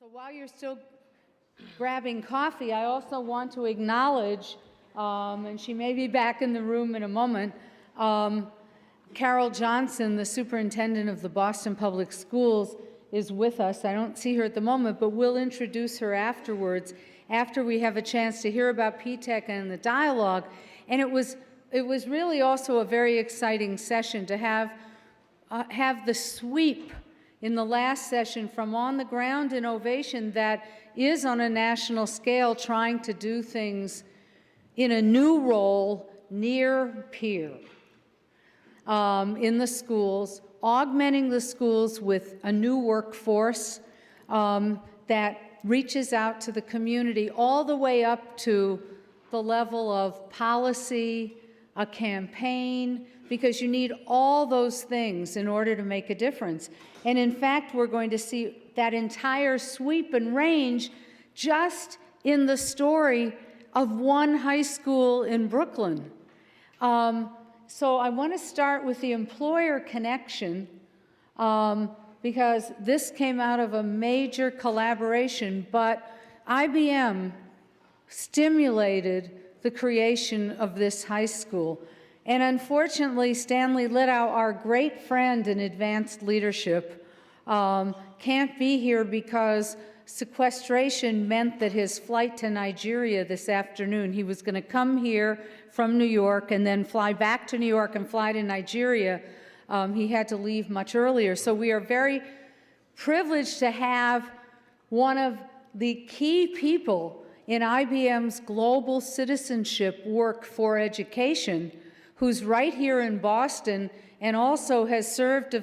So while you're still grabbing coffee, I also want to acknowledge, and she may be back in the room in a moment, Carol Johnson, the superintendent of the Boston Public Schools, is with us. I don't see her at the moment, but we'll introduce her afterwards, after we have a chance to hear about PTEC and the dialogue. And it was really also a very exciting session to have the sweep in the last session from on-the-ground innovation that is on a national scale trying to do things in a new role near peer in the schools, augmenting the schools with a new workforce that reaches out to the community all the way up to the level of policy, a campaign, because you need all those things in order to make a difference. And in fact, we're going to see that entire sweep and range just in the story of one high school in Brooklyn. So I want to start with the employer connection because this came out of a major collaboration, but IBM stimulated the creation of this high school. And unfortunately, Stanley Littau, our great friend in advanced leadership, can't be here because sequestration meant that his flight to Nigeria this afternoon, he was going to come here from New York and then fly back to New York and fly to Nigeria. He had to leave much earlier. So we are very privileged to have one of the key people in IBM's global citizenship work for education, who's right here in Boston and also has served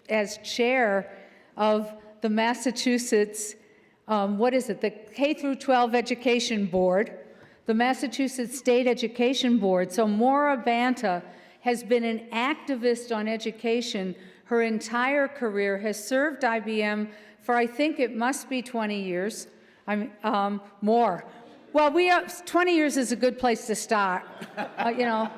as chair of the Massachusetts, the K-12 Education Board, the Massachusetts State Education Board. So Maura Banta has been an activist on education her entire career, has served IBM for, I think it must be 20 years, more. Well, 20 years is a good place to start, you know.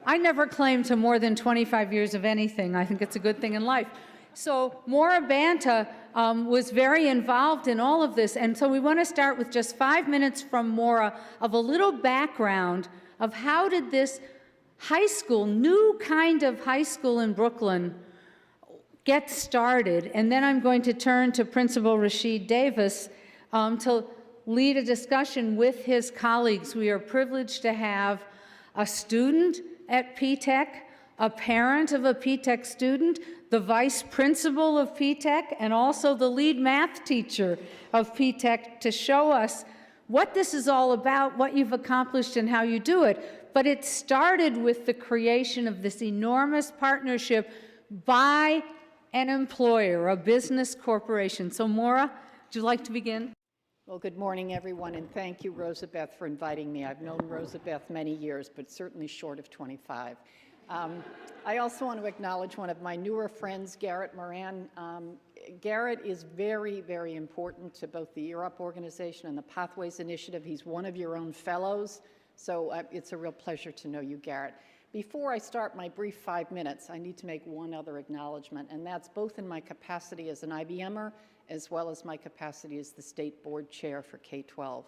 I never claim to more than 25 years of anything. I think it's a good thing in life. So Maura Banta was very involved in all of this. And so we want to start with just 5 minutes from Maura of a little background of how did this high school, new kind of high school in Brooklyn, get started. And then I'm going to turn to Principal Rashid Davis to lead a discussion with his colleagues. We are privileged to have a student at PTEC, a parent of a PTEC student, the vice principal of PTEC, and also the lead math teacher of PTEC to show us what this is all about, what you've accomplished, and how you do it. But it started with the creation of this enormous partnership by an employer, a business corporation. So Maura, would you like to begin? Well, good morning, everyone, and thank you, Rosabeth, for inviting me. I've known Rosabeth many years, but certainly short of 25. I also want to acknowledge one of my newer friends, Garrett Moran. Garrett is very, very important to both the Europe organization and the Pathways Initiative. He's one of your own fellows, so it's a real pleasure to know you, Garrett. Before I start my brief 5 minutes, I need to make one other acknowledgement, and that's both in my capacity as an IBMer as well as my capacity as the State Board Chair for K-12.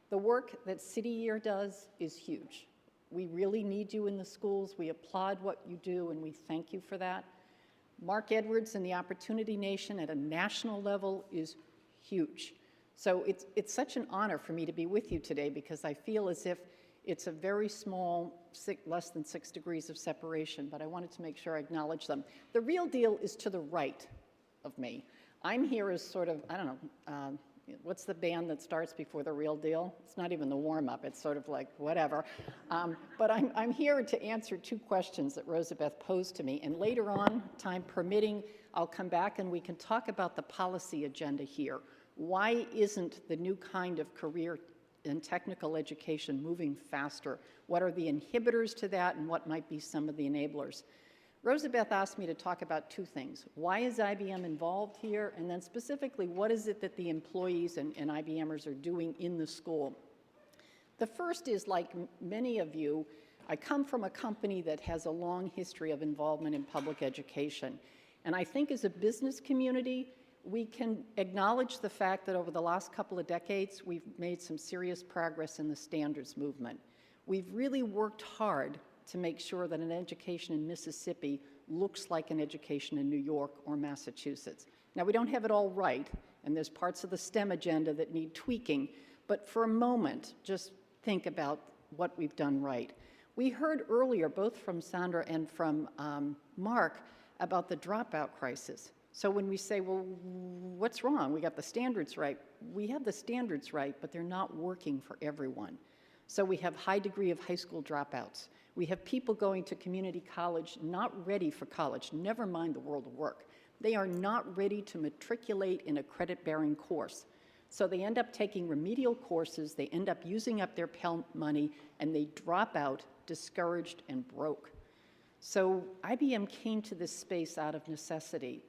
The work that City Year does is huge. We really need you in the schools. We applaud what you do, and we thank you for that. Mark Edwards and the Opportunity Nation at a national level is huge. So it's such an honor for me to be with you today because I feel as if it's a very small, less than 6 degrees of separation, but I wanted to make sure I acknowledge them. The real deal is to the right of me. I'm here as sort of, I don't know, what's the band that starts before the real deal? It's not even the warm-up, it's sort of like whatever. But I'm here to answer 2 questions that Rosabeth posed to me, and later on, time permitting, I'll come back and we can talk about the policy agenda here. Why isn't the new kind of career and technical education moving faster? What are the inhibitors to that, and what might be some of the enablers? Rosabeth asked me to talk about 2 things. Why is IBM involved here? And then specifically, what is it that the employees and IBMers are doing in the school? The first is, like many of you, I come from a company that has a long history of involvement in public education. And I think as a business community, We can acknowledge the fact that over the last couple of decades, we've made some serious progress in the standards movement. We've really worked hard to make sure that an education in Mississippi looks like an education in New York or Massachusetts. Now, we don't have it all right, and there's parts of the STEM agenda that need tweaking, but for a moment, just think about what we've done right. We heard earlier, both from Sandra and from Mark, about the dropout crisis. So when we say, well, what's wrong? We got the standards right. We have the standards right, but they're not working for everyone. So we have high degree of high school dropouts. We have people going to community college not ready for college, never mind the world of work. They are not ready to matriculate in a credit-bearing course. So they end up taking remedial courses, they end up using up their Pell money, and they drop out discouraged and broke. So IBM came to this space out of necessity.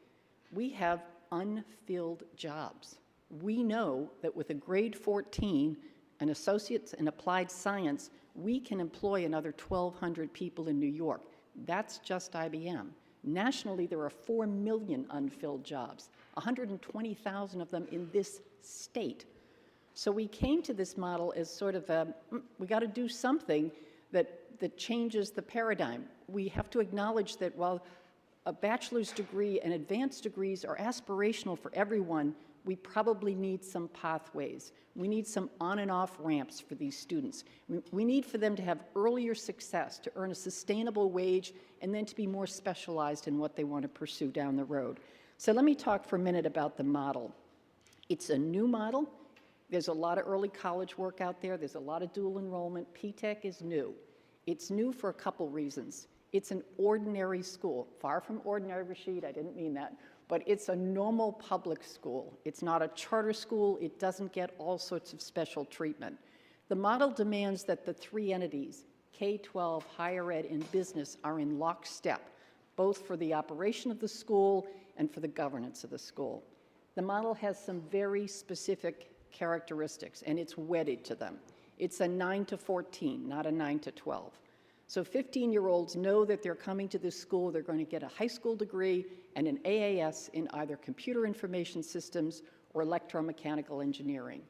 We have unfilled jobs. We know that with a grade 14, an associate's in applied science, we can employ another 1,200 people in New York. That's just IBM. Nationally, there are 4 million unfilled jobs, 120,000 of them in this state. So we came to this model as sort of a, we got to do something that changes the paradigm. We have to acknowledge that while a bachelor's degree and advanced degrees are aspirational for everyone, we probably need some pathways. We need some on and off ramps for these students. We need for them to have earlier success, to earn a sustainable wage, and then to be more specialized in what they want to pursue down the road. So let me talk for a minute about the model. It's a new model. There's a lot of early college work out there. There's a lot of dual enrollment. P-TECH is new. It's new for a couple reasons. It's an ordinary school. Far from ordinary, Rashid, I didn't mean that. But it's a normal public school. It's not a charter school. It doesn't get all sorts of special treatment. The model demands that the three entities, K-12, higher ed, and business, are in lockstep, both for the operation of the school and for the governance of the school. The model has some very specific characteristics, and it's wedded to them. It's a 9 to 14, not a 9 to 12. So 15-year-olds know that they're coming to this school, they're going to get a high school degree and an AAS in either computer information systems or electromechanical engineering.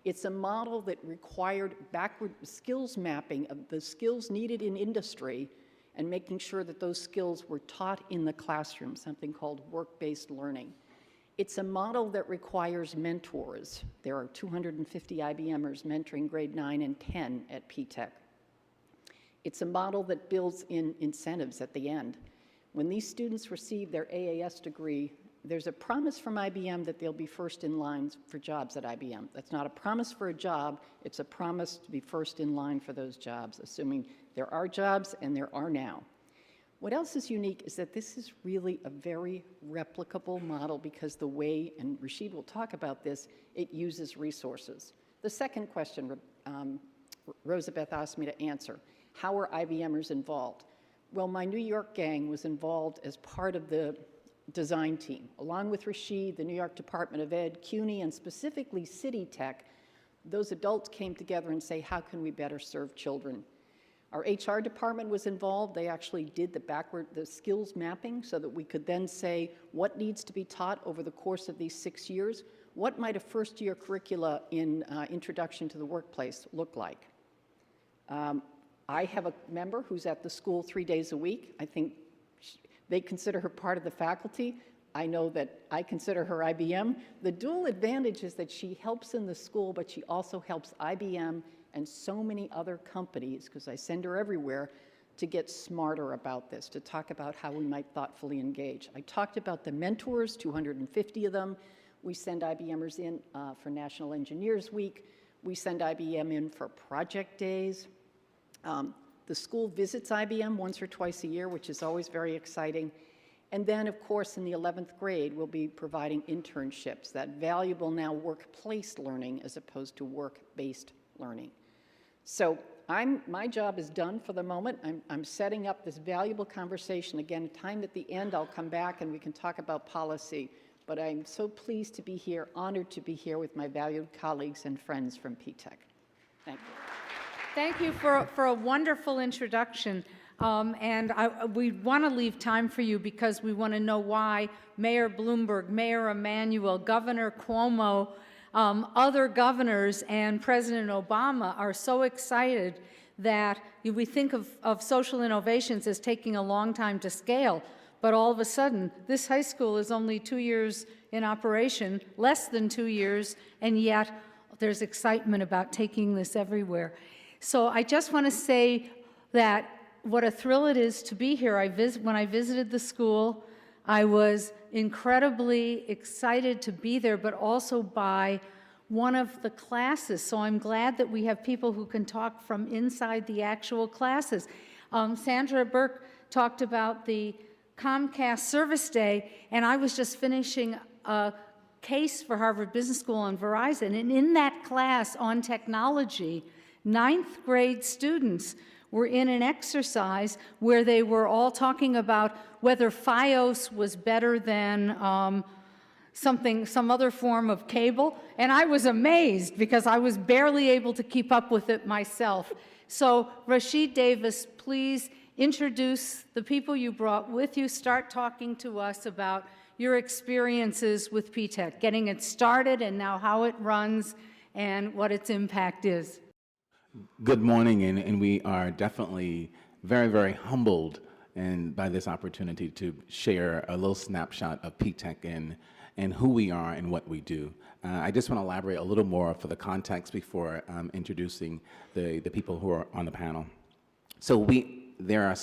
It's a model that required backward skills mapping of the skills needed in industry and making sure that those skills were taught in the classroom, something called work-based learning. It's a model that requires mentors. There are 250 IBMers mentoring grade 9 and 10 at P-TECH. It's a model that builds in incentives at the end. When these students receive their AAS degree, there's a promise from IBM that they'll be first in line for jobs at IBM. That's not a promise for a job, it's a promise to be first in line for those jobs, assuming there are jobs, and there are now. What else is unique is that this is really a very replicable model because the way, and Rashid will talk about this, it uses resources. The second question Rosabeth asked me to answer, how are IBMers involved? Well, my New York gang was involved as part of the design team. Along with Rashid, the New York Department of Ed, CUNY, and specifically City Tech, those adults came together and say, how can we better serve children? Our HR department was involved. They actually did the skills mapping so that we could then say what needs to be taught over the course of these 6 years. What might a first-year curricula in Introduction to the Workplace look like? I have a member who's at the school 3 days a week. I think they consider her part of the faculty. I know that I consider her IBM. The dual advantage is that she helps in the school, but she also helps IBM and so many other companies, because I send her everywhere, to get smarter about this, to talk about how we might thoughtfully engage. I talked about the mentors, 250 of them. We send IBMers in for National Engineers Week. We send IBM in for project days. The school visits IBM once or twice a year, which is always very exciting. And then, of course, in the 11th grade, we'll be providing internships, that valuable now workplace learning as opposed to work-based learning. So my job is done for the moment. I'm setting up this valuable conversation. Again, time at the end, I'll come back and we can talk about policy. But I'm so pleased to be here, honored to be here with my valued colleagues and friends from P-TECH. Thank you. Thank you for a wonderful introduction. We want to leave time for you because we want to know why Mayor Bloomberg, Mayor Emanuel, Governor Cuomo, other governors, and President Obama are so excited that we think of social innovations as taking a long time to scale, but all of a sudden, this high school is only 2 years in operation, less than 2 years, and yet there's excitement about taking this everywhere. So I just want to say that what a thrill it is to be here. When I visited the school, I was incredibly excited to be there, but also by one of the classes. So I'm glad that we have people who can talk from inside the actual classes. Sandra Burke talked about the Comcast Service Day, and I was just finishing a case for Harvard Business School on Verizon, and in that class on technology, 9th grade students were in an exercise where they were all talking about whether FiOS was better than some other form of cable, and I was amazed because I was barely able to keep up with it myself. So Rashid Davis, please introduce the people you brought with you. Start talking to us about your experiences with P-TECH, getting it started and now how it runs and what its impact is. Good morning, and we are definitely very, very humbled by this opportunity to share a little snapshot of P-TECH and who we are and what we do. I just want to elaborate a little more for the context before introducing the people who are on the panel. So there are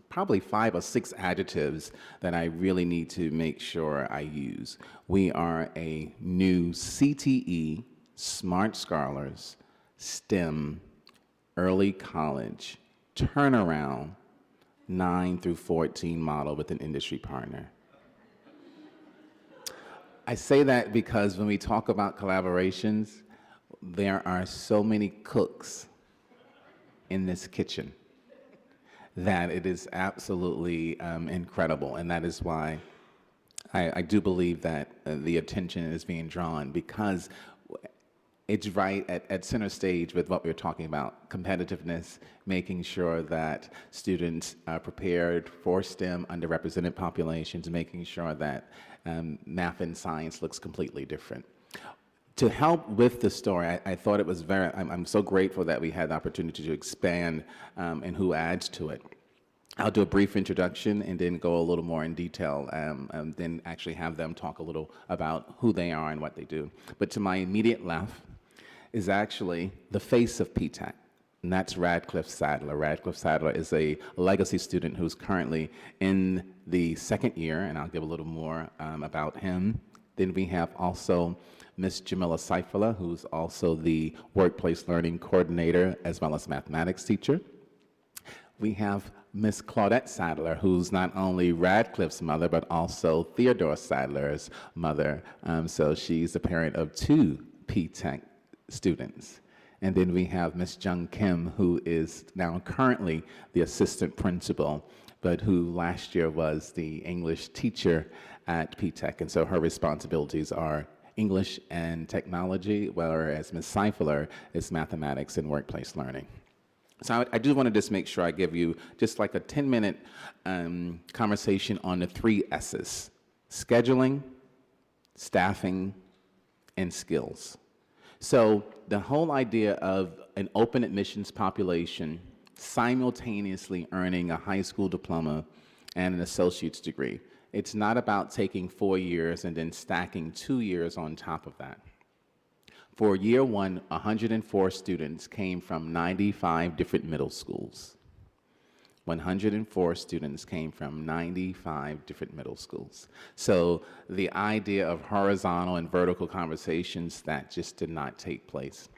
probably 5 or 6 adjectives that I really need to make sure I use. We are a new CTE, Smart Scholars, STEM, early college, turnaround, 9 through 14 model with an industry partner. I say that because when we talk about collaborations, there are so many cooks in this kitchen that it is absolutely incredible, and that is why I do believe that the attention is being drawn, because it's right at center stage with what we're talking about, competitiveness, making sure that students are prepared for STEM, underrepresented populations, making sure that math and science looks completely different. To help with the story, I thought it was I'm so grateful that we had the opportunity to expand and who adds to it. I'll do a brief introduction and then go a little more in detail, and then actually have them talk a little about who they are and what they do. But to my immediate left is actually the face of P-TECH, and that's Radcliffe Sadler. Radcliffe Sadler is a legacy student who's currently in the 2nd year, and I'll give a little more about him. Then we have also Ms. Jamila Seifela, who's also the workplace learning coordinator as well as mathematics teacher. We have Ms. Claudette Sadler, who's not only Radcliffe's mother, but also Theodore Sadler's mother. So she's a parent of 2 P-TECH students. And then we have Ms. Jung Kim, who is now currently the assistant principal, but who last year was the English teacher at P-TECH. And so her responsibilities are English and technology, whereas Ms. Seifler is mathematics and workplace learning. So I do want to just make sure I give you just like a 10-minute conversation on the 3 S's: scheduling, staffing, and skills. So the whole idea of an open admissions population simultaneously earning a high school diploma and an associate's degree, it's not about taking 4 years and then stacking 2 years on top of that. For year 1, 104 students came from 95 different middle schools. 104 students came from 95 different middle schools. So the idea of horizontal and vertical conversations, that just did not take place.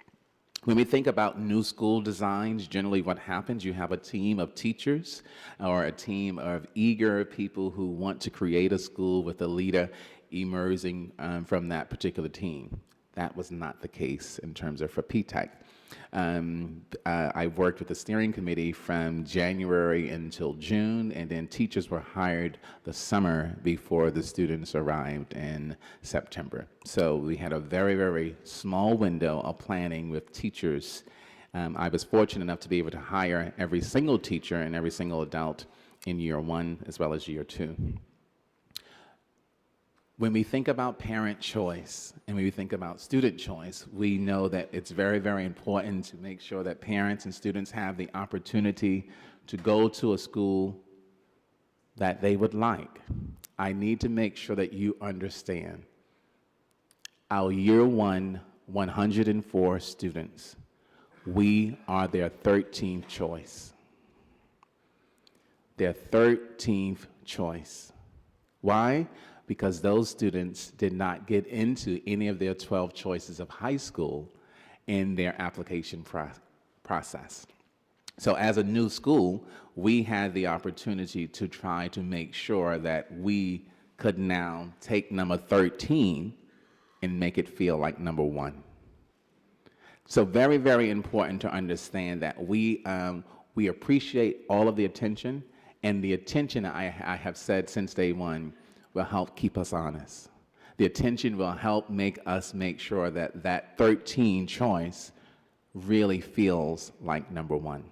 When we think about new school designs, generally what happens, you have a team of teachers or a team of eager people who want to create a school with a leader emerging from that particular team. That was not the case in terms of for P-TECH. I worked with the steering committee from January until June, and then teachers were hired the summer before the students arrived in September. So we had a very, very small window of planning with teachers I was fortunate enough to be able to hire every single teacher and every single adult in year 1 as well as year 2. When we think about parent choice and when we think about student choice, we know that it's very, very important to make sure that parents and students have the opportunity to go to a school that they would like. I need to make sure that you understand our year 1, 104 students, we are their 13th choice. Their 13th choice. Why? Because those students did not get into any of their 12 choices of high school in their application process. So as a new school, we had the opportunity to try to make sure that we could now take number 13 and make it feel like number 1. So very, very important to understand that we appreciate all of the attention, and the attention I have said since day 1 will help keep us honest. The attention will help make us make sure that that 13 choice really feels like number 1.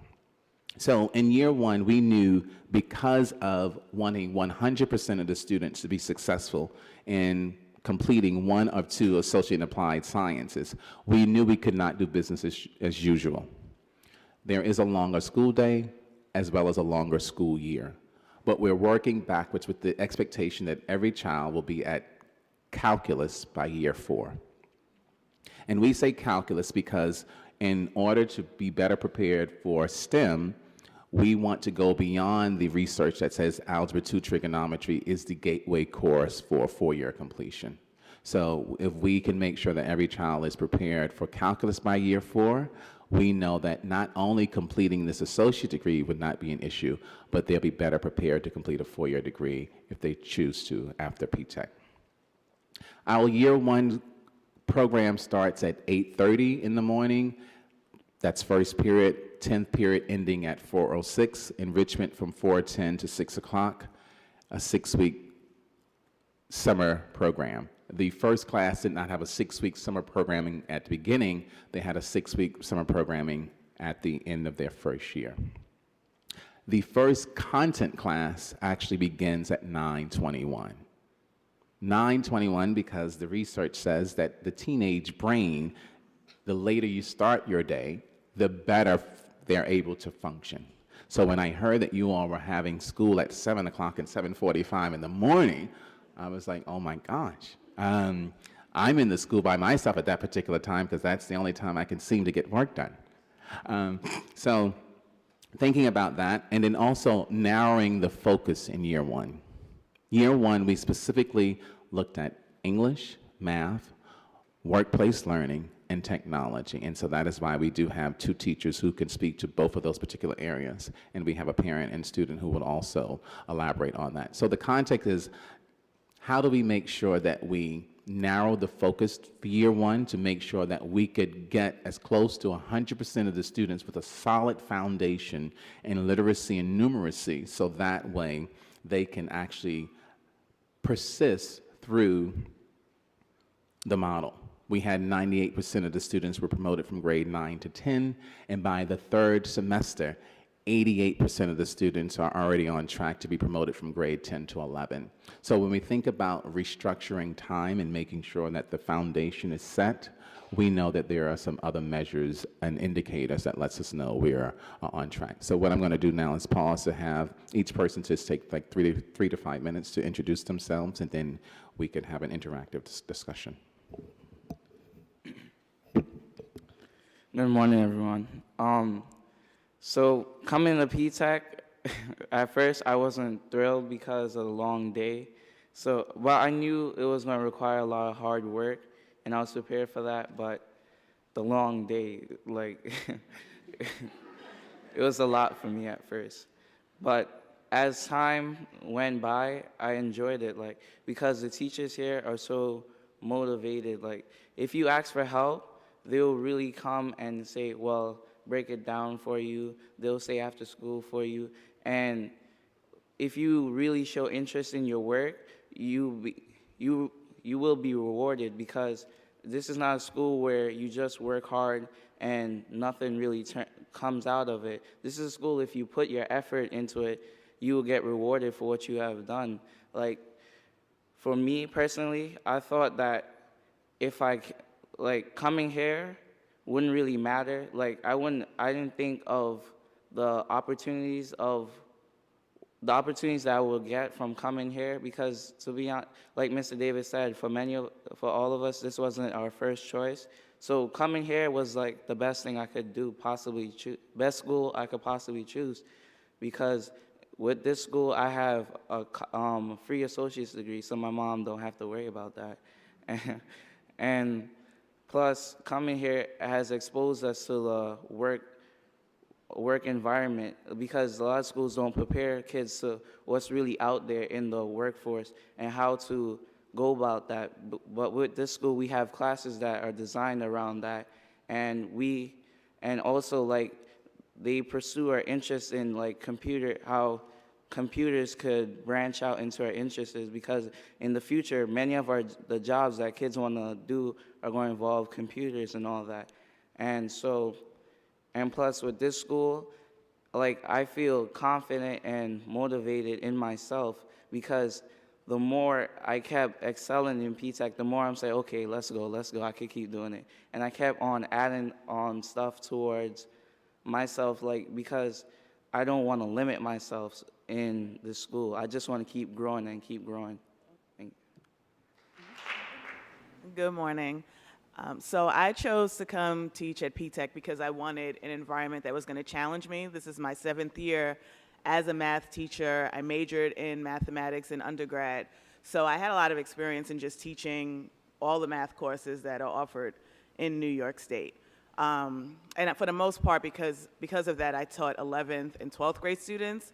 So in year 1, we knew because of wanting 100% of the students to be successful in completing 1 of 2 associate and applied sciences, we knew we could not do business as usual. There is a longer school day as well as a longer school year. But we're working backwards with the expectation that every child will be at calculus by year 4. And we say calculus because in order to be better prepared for STEM, we want to go beyond the research that says Algebra 2 trigonometry is the gateway course for 4-year completion. So if we can make sure that every child is prepared for calculus by year 4, we know that not only completing this associate degree would not be an issue, but they'll be better prepared to complete a 4-year degree if they choose to after P-TECH. Our year 1 program starts at 8:30 in the morning. That's first period, 10th period ending at 4:06, enrichment from 4:10 to 6 o'clock, a 6-week summer program. The first class did not have a 6-week summer programming at the beginning. They had a 6-week summer programming at the end of their first year. The first content class actually begins at 9:21. 9:21 because the research says that the teenage brain, the later you start your day, the better they're able to function. So when I heard that you all were having school at 7 o'clock and 7:45 in the morning, I was like, oh my gosh. I'm in the school by myself at that particular time because that's the only time I can seem to get work done. So thinking about that, and then also narrowing the focus in year 1. Year 1, we specifically looked at English, math, workplace learning, and technology. And so that is why we do have 2 teachers who can speak to both of those particular areas. And we have a parent and student who will also elaborate on that. So the context is, how do we make sure that we narrow the focus for year 1 to make sure that we could get as close to 100% of the students with a solid foundation in literacy and numeracy, so that way they can actually persist through the model. We had 98% of the students were promoted from grade 9 to 10, and by the 3rd semester, 88% of the students are already on track to be promoted from grade 10 to 11. So when we think about restructuring time and making sure that the foundation is set, we know that there are some other measures and indicators that lets us know we are on track. So what I'm going to do now is pause to have each person just take like 3 to 5 minutes to introduce themselves, and then we could have an interactive discussion. Good morning, everyone. So coming to P-TECH, at first I wasn't thrilled because of the long day. But I knew it was going to require a lot of hard work, and I was prepared for that. But the long day, like, it was a lot for me at first. But as time went by, I enjoyed it, like, because the teachers here are so motivated. Like, if you ask for help, they'll really come and say, well, break it down for you. They'll stay after school for you. And if you really show interest in your work, you will be rewarded, because this is not a school where you just work hard and nothing really comes out of it. This is a school, if you put your effort into it, you will get rewarded for what you have done. Like, for me personally, I thought that if like, coming here wouldn't really matter. Like, I didn't think of the opportunities that I will get from coming here, because to be honest, like Mr. Davis said, for all of us, this wasn't our first choice. So coming here was like the best thing I could do, possibly best school I could possibly choose, because with this school I have a free associate's degree, so my mom don't have to worry about that, and plus coming here has exposed us to the work environment, because a lot of schools don't prepare kids to what's really out there in the workforce and how to go about that. But with this school, we have classes that are designed around that, and also like they pursue our interest in like how computers could branch out into our interests, because in the future, many of the jobs that kids want to do are going to involve computers and all that. And plus, with this school, like, I feel confident and motivated in myself, because the more I kept excelling in P-Tech, the more I'm saying, okay, let's go, I could keep doing it. And I kept on adding on stuff towards myself, like, because I don't want to limit myself in this school. I just want to keep growing and keep growing. Good morning. So I chose to come teach at P-Tech because I wanted an environment that was going to challenge me. This is my 7th year as a math teacher. I majored in mathematics in undergrad. So I had a lot of experience in just teaching all the math courses that are offered in New York State. And for the most part, because of that, I taught 11th and 12th grade students,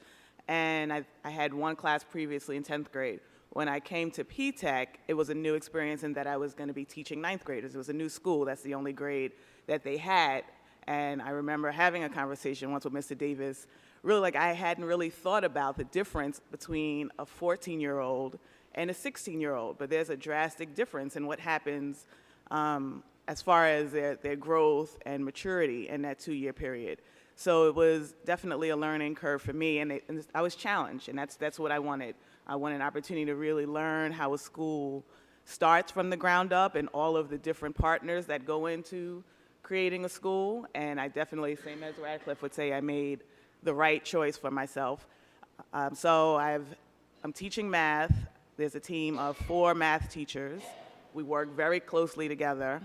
and I had one class previously in 10th grade. When I came to P-Tech, it was a new experience in that I was going to be teaching 9th graders. It was a new school. That's the only grade that they had. And I remember having a conversation once with Mr. Davis, really like I hadn't really thought about the difference between a 14-year-old and a 16-year-old. But there's a drastic difference in what happens as far as their growth and maturity in that 2-year period. So it was definitely a learning curve for me, and I was challenged, and that's what I wanted. I wanted an opportunity to really learn how a school starts from the ground up and all of the different partners that go into creating a school, and I definitely, same as Radcliffe would say, I made the right choice for myself. So I'm teaching math. There's a team of 4 math teachers. We work very closely together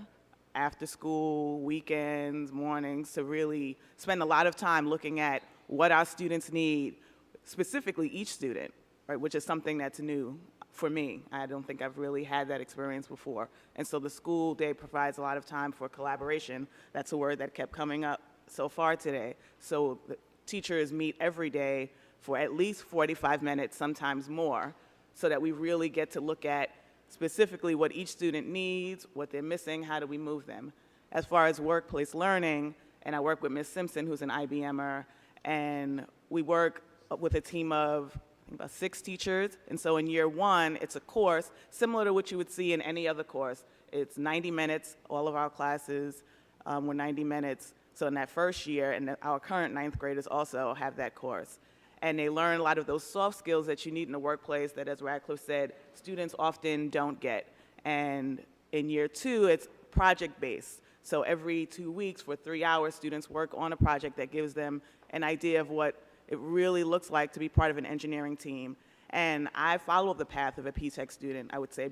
after school, weekends, mornings, to really spend a lot of time looking at what our students need, specifically each student, right, which is something that's new for me. I don't think I've really had that experience before. And so the school day provides a lot of time for collaboration. That's a word that kept coming up so far today. So the teachers meet every day for at least 45 minutes, sometimes more, so that we really get to look at specifically what each student needs, what they're missing, how do we move them. As far as workplace learning, and I work with Ms. Simpson, who's an IBMer, and we work with a team of about 6 teachers. And so in year 1, it's a course similar to what you would see in any other course. It's 90 minutes. All of our classes were 90 minutes. So in that first year, and our current 9th graders also have that course. And they learn a lot of those soft skills that you need in the workplace that, as Radcliffe said, students often don't get. And in year 2, it's project-based. So every 2 weeks for 3 hours, students work on a project that gives them an idea of what it really looks like to be part of an engineering team. And I followed the path of a P-Tech student, I would say,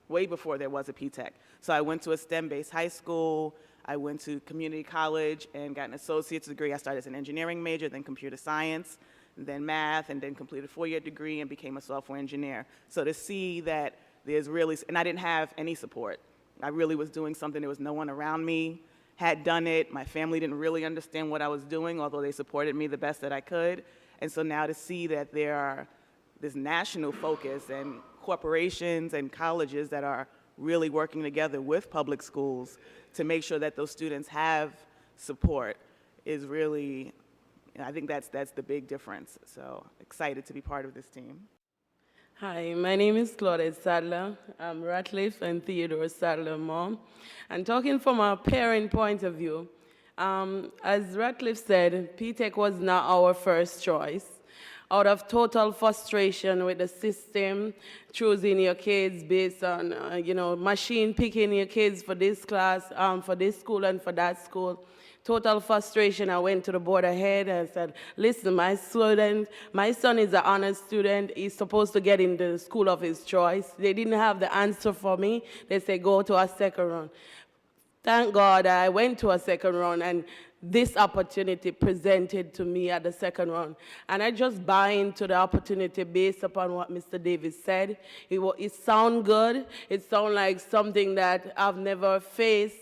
way before there was a P-Tech. So I went to a STEM-based high school. I went to community college and got an associate's degree. I started as an engineering major, then computer science, then math, and then completed a 4-year degree and became a software engineer. So to see that there's really, and I didn't have any support. I really was doing something. There was no one around me had done it. My family didn't really understand what I was doing, although they supported me the best that I could. And so now to see that there are this national focus and corporations and colleges that are really working together with public schools to make sure that those students have support is really, I think that's the big difference. So excited to be part of this team. Hi, my name is Claudette Sadler. I'm Ratcliffe and Theodore Sadler mom. And talking from a parent point of view, as Ratcliffe said, P-Tech was not our first choice. Out of total frustration with the system, choosing your kids based on, machine picking your kids for this class, for this school and for that school. Total frustration, I went to the board ahead and said, listen, my son is an honors student. He's supposed to get in the school of his choice. They didn't have the answer for me. They said, go to a second round. Thank God I went to a second round and this opportunity presented to me at the second round. And I just buy into the opportunity based upon what Mr. Davis said. It sounds good. It sounds like something that I've never faced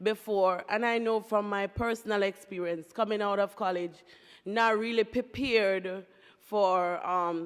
before. And I know from my personal experience coming out of college, not really prepared for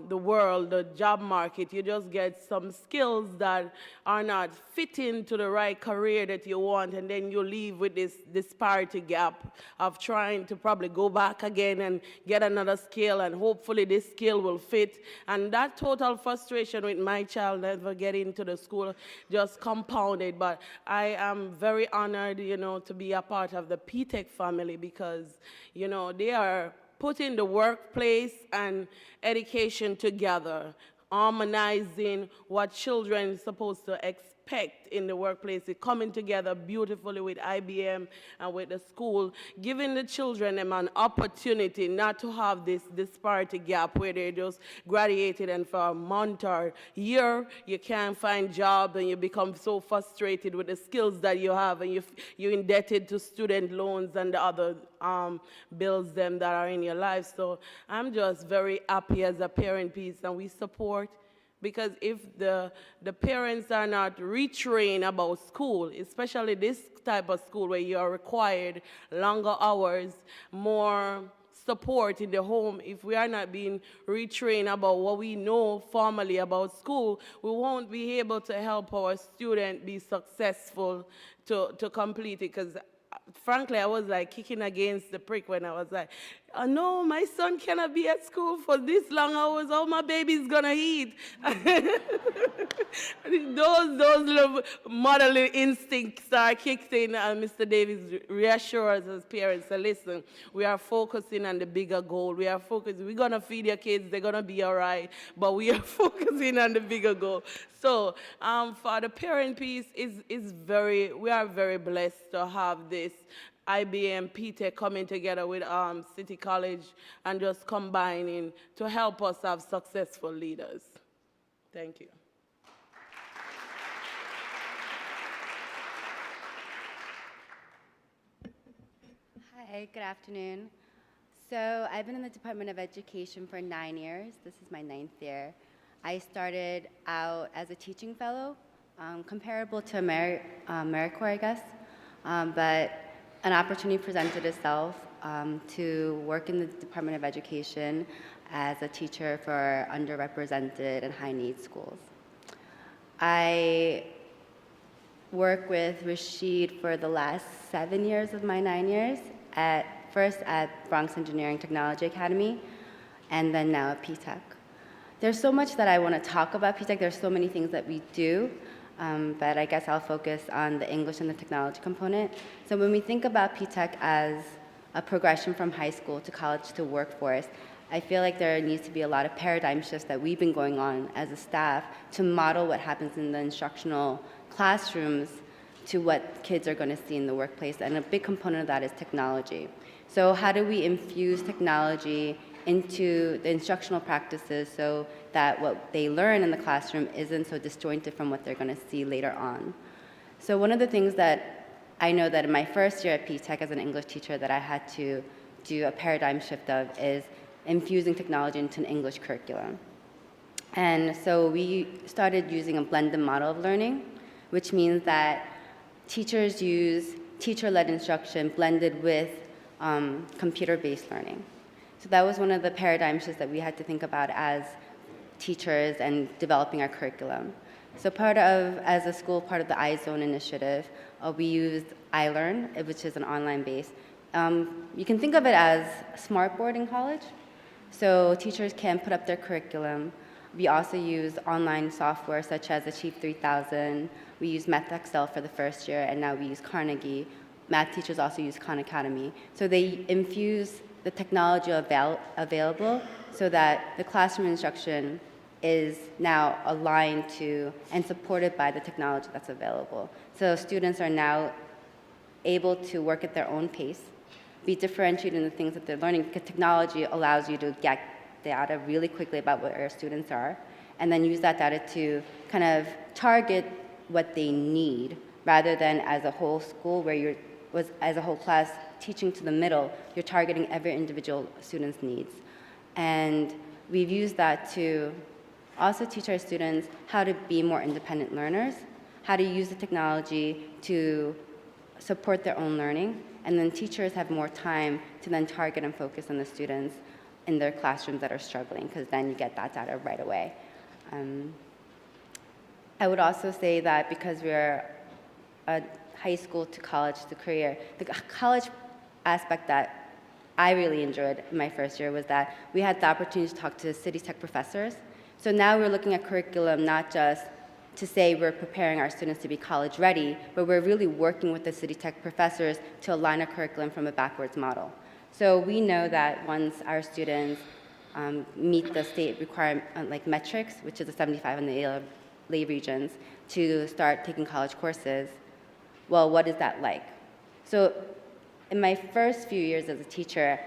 the world, the job market. You just get some skills that are not fitting to the right career that you want, and then you leave with this disparity gap of trying to probably go back again and get another skill, and hopefully this skill will fit. And that total frustration with my child never getting to the school just compounded. But I am very honored, to be a part of the P-Tech family because, they are putting the workplace and education together, harmonizing what children are supposed to expect in the workplace. It's coming together beautifully with IBM and with the school, giving the children them an opportunity not to have this disparity gap where they just graduated and for a month or year you can't find job and you become so frustrated with the skills that you have and you're indebted to student loans and the other bills them that are in your life. So I'm just very happy as a parent piece, and we support, because if the parents are not retrained about school, especially this type of school where you are required longer hours, more support in the home, if we are not being retrained about what we know formally about school, we won't be able to help our student be successful to complete it. Because frankly, I was like kicking against the prick when I was like, oh, no, my son cannot be at school for this long hours. How my baby's gonna eat? those little motherly instincts are kicked in, and Mr. Davis reassures us as parents, so listen, we are focusing on the bigger goal. We are focusing, we're gonna feed your kids, they're gonna be all right, but we are focusing on the bigger goal. So for the parent piece, we are very blessed to have this IBM P-Tech coming together with City College and just combining to help us have successful leaders. Thank you. Hi, good afternoon. So I've been in the Department of Education for 9 years. This is my 9th year. I started out as a teaching fellow, comparable to AmeriCorps, I guess, but an opportunity presented itself to work in the Department of Education as a teacher for underrepresented and high-need schools. I work with Rashid for the last 7 years of my 9 years, first at Bronx Engineering Technology Academy, and then now at P-Tech. There's so much that I want to talk about P-Tech. There's so many things that we do, but I guess I'll focus on the English and the technology component. So when we think about P-Tech as a progression from high school to college to workforce, I feel like there needs to be a lot of paradigm shifts that we've been going on as a staff to model what happens in the instructional classrooms to what kids are going to see in the workplace. And a big component of that is technology. So how do we infuse technology into the instructional practices so that what they learn in the classroom isn't so disjointed from what they're going to see later on? So one of the things that I know that in my first year at P-Tech as an English teacher that I had to do a paradigm shift of is infusing technology into an English curriculum. And so we started using a blended model of learning, which means that teachers use teacher-led instruction blended with computer-based learning. So that was one of the paradigm shifts that we had to think about as teachers and developing our curriculum. So as a school, part of the iZone initiative, we used iLearn, which is an online base. You can think of it as Smartboard in college. So teachers can put up their curriculum We also use online software such as Achieve 3000. We use MathXL for the first year, and now we use Carnegie. Math teachers also use Khan Academy. So they infuse the technology available so that the classroom instruction is now aligned to and supported by the technology that's available. So students are now able to work at their own pace, be differentiated in the things that they're learning, because technology allows you to get data really quickly about where your students are, and then use that data to kind of target what they need, rather than as a whole school where you're, as a whole class teaching to the middle, you're targeting every individual student's needs. And we've used that to also teach our students how to be more independent learners, how to use the technology to support their own learning, and then teachers have more time to then target and focus on the students in their classrooms that are struggling, because then you get that data right away. I would also say that because we're a high school to college to career, the college aspect that I really enjoyed in my first year was that we had the opportunity to talk to City Tech professors. So now we're looking at curriculum not just to say we're preparing our students to be college ready, but we're really working with the City Tech professors to align our curriculum from a backwards model. So we know that once our students meet the state requirement, like metrics, which is a 75 in the lay regions, to start taking college courses, well, what is that like? So in my first few years as a teacher,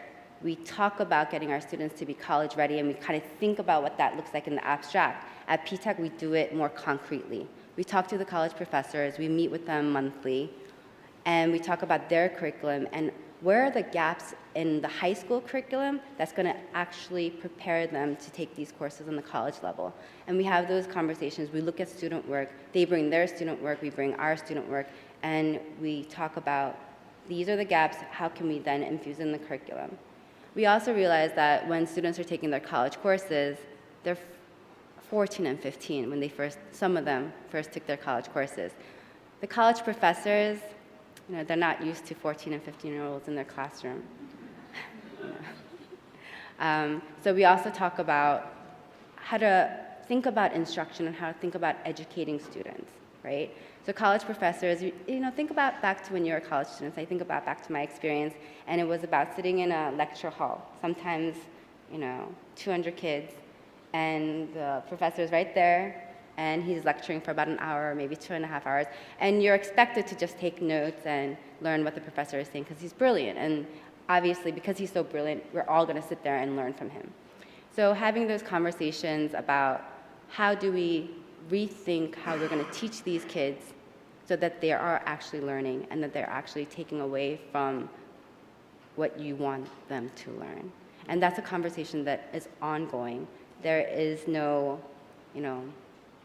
we talk about getting our students to be college ready, and we kind of think about what that looks like in the abstract. At P-TECH, we do it more concretely. We talk to the college professors, we meet with them monthly, and we talk about their curriculum and where are the gaps in the high school curriculum that's going to actually prepare them to take these courses on the college level. And we have those conversations. We look at student work. They bring their student work. We bring our student work. And we talk about these are the gaps. How can we then infuse in the curriculum? We also realize that when students are taking their college courses, they're 14 and 15 when some of them first took their college courses. The college professors, they're not used to 14 and 15-year-olds in their classroom. So we also talk about how to think about instruction and how to think about educating students, right? So college professors, think about back to when you were college students. I think about back to my experience, and it was about sitting in a lecture hall, sometimes, 200 kids, and the professor's right there, and he's lecturing for about an hour, maybe 2.5 hours, and you're expected to just take notes and learn what the professor is saying because he's brilliant, and obviously because he's so brilliant, we're all going to sit there and learn from him. So having those conversations about how do we rethink how we're going to teach these kids so that they are actually learning and that they're actually taking away from what you want them to learn. And that's a conversation that is ongoing. There is no,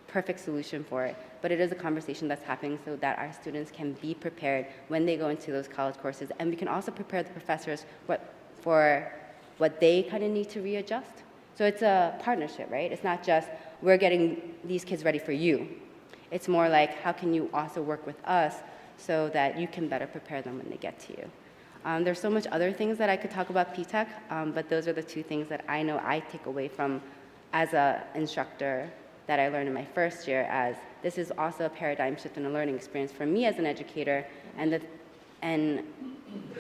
perfect solution for it, but it is a conversation that's happening so that our students can be prepared when they go into those college courses, and we can also prepare the professors for what they kind of need to readjust. So it's a partnership, right? It's not just we're getting these kids ready for you. It's more like how can you also work with us so that you can better prepare them when they get to you. There's so much other things that I could talk about P-TECH, but those are the two things that I know I take away from as an instructor that I learned in my first year, as this is also a paradigm shift in a learning experience for me as an educator, and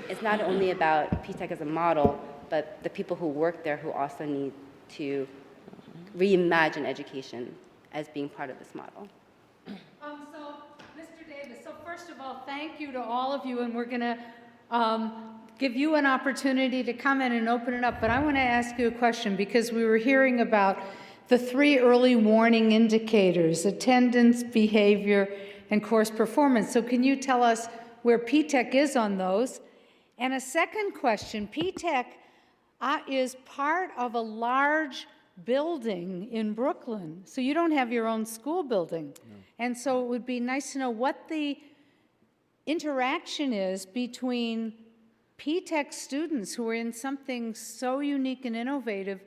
it's not only about P-TECH as a model, but the people who work there who also need to reimagine education as being part of this model. So, Mr. Davis, so first of all, thank you to all of you, and we're going to give you an opportunity to come in and open it up, but I want to ask you a question because we were hearing about the 3 early warning indicators: attendance, behavior, and course performance. So can you tell us where P-TECH is on those? And a second question, P-TECH is part of a large building in Brooklyn, so you don't have your own school building. No. And so it would be nice to know what the interaction is between P-TECH students who are in something so unique and innovative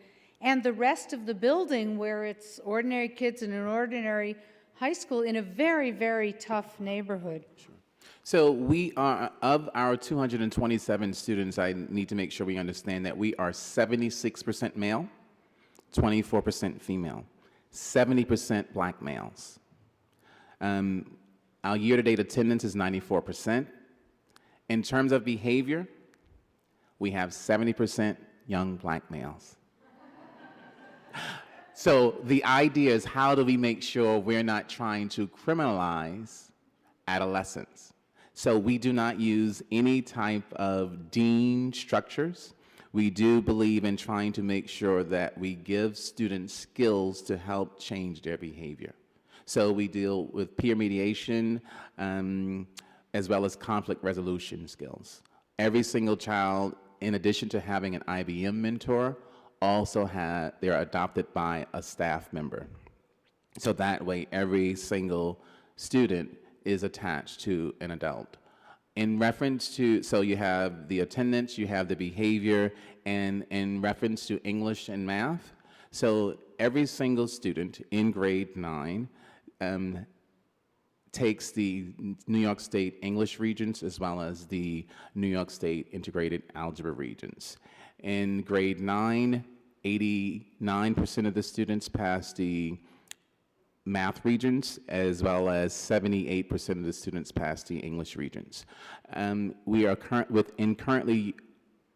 and the rest of the building where it's ordinary kids in an ordinary high school in a very, very tough neighborhood. Sure. So we are, of our 227 students, I need to make sure we understand that we are 76% male, 24% female. 70% black males. Our year-to-date attendance is 94%. In terms of behavior, we have 70% young black males. So the idea is, how do we make sure we're not trying to criminalize adolescents? So we do not use any type of dean structures. We do believe in trying to make sure that we give students skills to help change their behavior. So we deal with peer mediation as well as conflict resolution skills. Every single child, in addition to having an IBM mentor, also they're adopted by a staff member. So that way, every single student is attached to an adult. In reference to, so you have the attendance, you have the behavior, and in reference to English and math, so every single student in grade 9 takes the New York State English Regents as well as the New York State Integrated Algebra Regents. In grade 9, 89% of the students pass the math Regents, as well as 78% of the students pass the English Regents. We are currently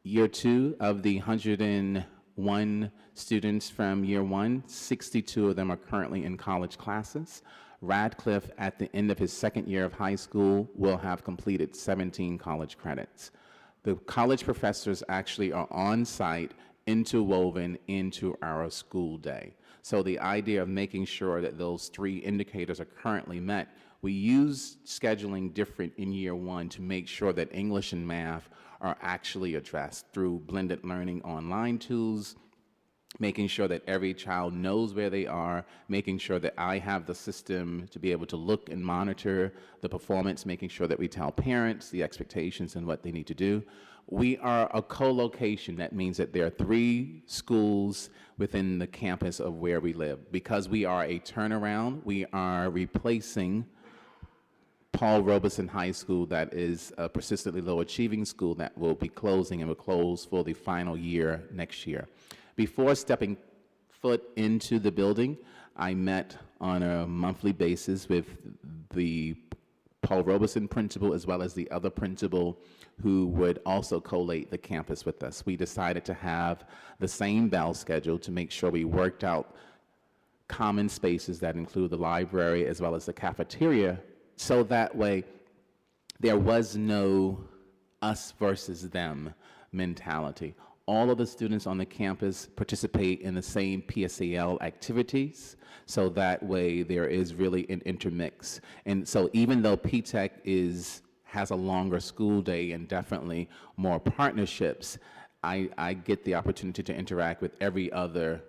year 2 of the 101 students from year 1, 62 of them are currently in college classes. Radcliffe, at the end of his second year of high school, will have completed 17 college credits. The college professors actually are on site, interwoven into our school day. So the idea of making sure that those 3 indicators are currently met, we use scheduling different in year 1 to make sure that English and math are actually addressed through blended learning online tools, making sure that every child knows where they are, making sure that I have the system to be able to look and monitor the performance, making sure that we tell parents the expectations and what they need to do. We are a co-location. That means that there are 3 schools within the campus of where we live. Because we are a turnaround, we are replacing Paul Robeson High School, that is a persistently low achieving school that will be closing and will close for the final year next year. Before stepping foot into the building, I met on a monthly basis with the Paul Robeson principal as well as the other principal who would also collate the campus with us. We decided to have the same bell schedule to make sure we worked out common spaces that include the library as well as the cafeteria, so that way there was no us versus them mentality. All of the students on the campus participate in the same PSAL activities, so that way there is really an intermix. And so even though PTech has a longer school day and definitely more partnerships, I get the opportunity to interact with every other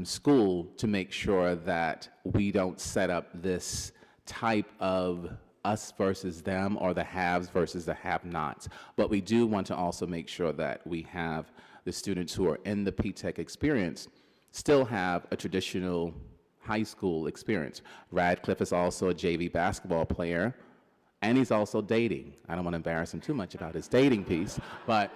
school to make sure that we don't set up this type of us versus them or the haves versus the have-nots. But we do want to also make sure that we have the students who are in the PTech experience still have a traditional high school experience. Radcliffe is also a JV basketball player, and he's also dating. I don't want to embarrass him too much about his dating piece, but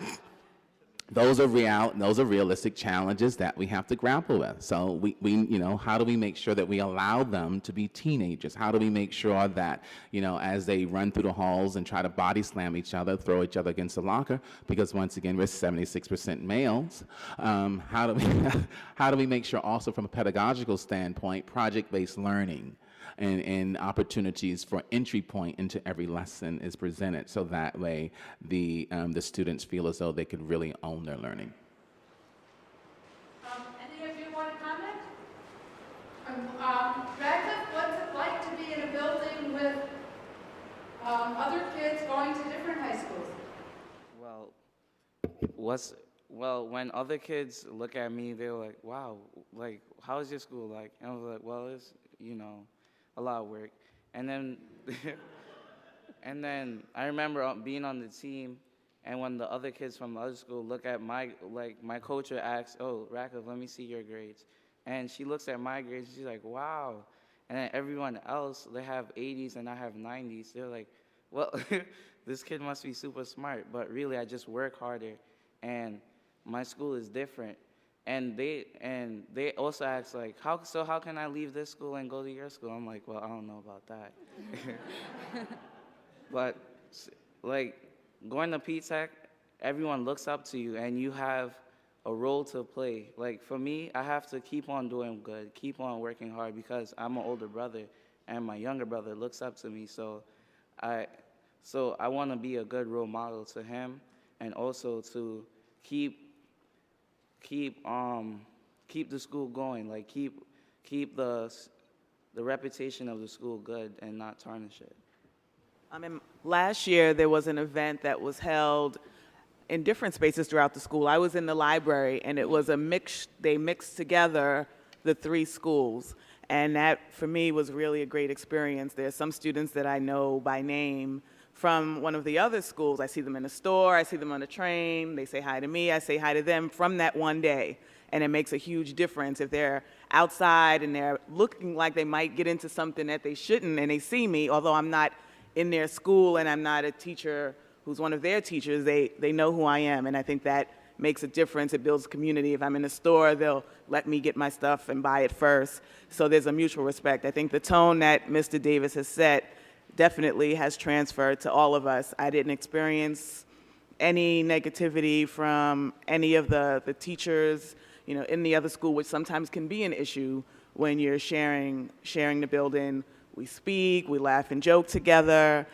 those are realistic challenges that we have to grapple with. So we how do we make sure that we allow them to be teenagers? How do we make sure that, as they run through the halls and try to body slam each other, throw each other against the locker, because once again, we're 76% males, how do we make sure also from a pedagogical standpoint, project-based learning and opportunities for entry point into every lesson is presented, so that way the students feel as though they can really own their learning. Any of you want to comment? Radcliffe, what's it like to be in a building with other kids going to different high schools? Well, when other kids look at me, they're like, wow, like, how's your school like? And I was like, well, it's, a lot of work. And then and then I remember being on the team, and when the other kids from the other school look at my coach would ask, oh, Radcliffe, let me see your grades. And she looks at my grades and she's like, wow. And then everyone else, they have 80s and I have 90s. They're like, well, this kid must be super smart. But really, I just work harder, and my school is different. and they also ask like, how can I leave this school and go to your school? I'm like, well, I don't know about that. But like going to P-Tech, everyone looks up to you and you have a role to play. Like for me, I have to keep on doing good, keep on working hard because I'm an older brother and my younger brother looks up to me. So I want to be a good role model to him and also to keep the school going, like keep the reputation of the school good and not tarnish it. Last year, there was an event that was held in different spaces throughout the school. I was in the library, and it was a mix. They mixed together the 3 schools, and that, for me, was really a great experience. There's some students that I know by name from one of the other schools. I see them in the store, I see them on the train, they say hi to me, I say hi to them from that one day. And it makes a huge difference if they're outside and they're looking like they might get into something that they shouldn't, and they see me, although I'm not in their school and I'm not a teacher who's one of their teachers, they know who I am, and I think that makes a difference. It builds community. If I'm in the store, they'll let me get my stuff and buy it first. So there's a mutual respect. I think the tone that Mr. Davis has set definitely has transferred to all of us. I didn't experience any negativity from any of the teachers, in the other school, which sometimes can be an issue when you're sharing the building. We speak, we laugh and joke together,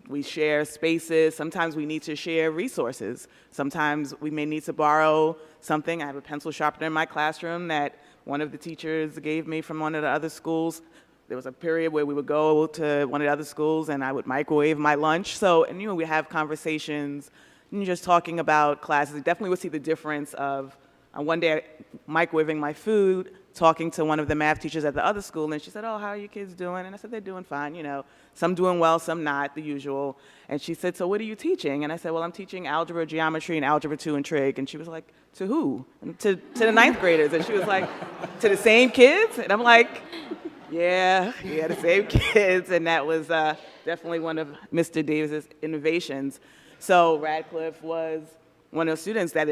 we share spaces. Sometimes we need to share resources. Sometimes we may need to borrow something. I have a pencil sharpener in my classroom that one of the teachers gave me from one of the other schools. There was a period where we would go to one of the other schools and I would microwave my lunch. So, and we have conversations, and just talking about classes. You definitely would see the difference of one day microwaving my food, talking to one of the math teachers at the other school, and she said, oh, how are your kids doing? And I said, they're doing fine, some doing well, some not, the usual. And she said, so what are you teaching? And I said, well, I'm teaching algebra, geometry, and algebra 2 and trig. And she was like, to who? And to the 9th graders. And she was like, to the same kids? And I'm like, yeah, the same kids. And that was definitely one of Mr. Davis's innovations. So Radcliffe was one of those students that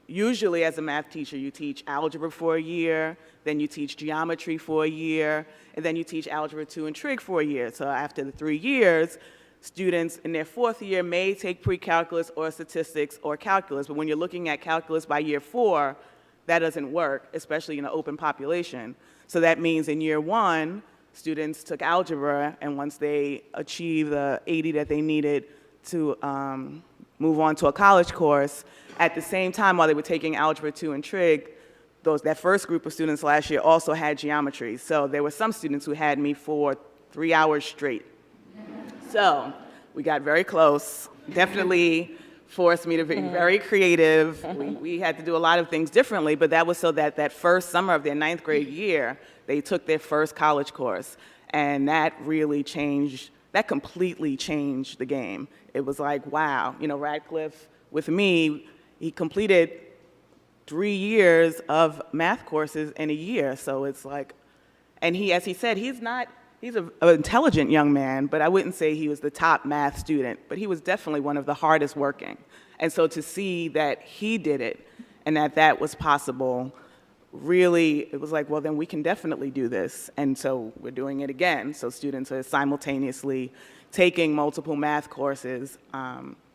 usually as a math teacher, you teach algebra for a year, then you teach geometry for a year, and then you teach algebra 2 and trig for a year. So after the 3 years, students in their 4th year may take pre-calculus or statistics or calculus, but when you're looking at calculus by year 4, that doesn't work, especially in an open population. So that means in year 1, students took algebra, and once they achieved the 80 that they needed to move on to a college course, at the same time while they were taking algebra 2 and trig, that first group of students last year also had geometry. So there were some students who had me for 3 hours straight. So we got very close, definitely forced me to be very creative. We had to do a lot of things differently, but that was so that first summer of their 9th grade year, they took their first college course. And that really completely changed the game. It was like, wow, Radcliffe, with me, he completed 3 years of math courses in a year. So it's like, and as he said, he's an intelligent young man, but I wouldn't say he was the top math student, but he was definitely one of the hardest working. And so to see that he did it and that was possible, really, it was like, well, then we can definitely do this. And so we're doing it again. So students are simultaneously taking multiple math courses.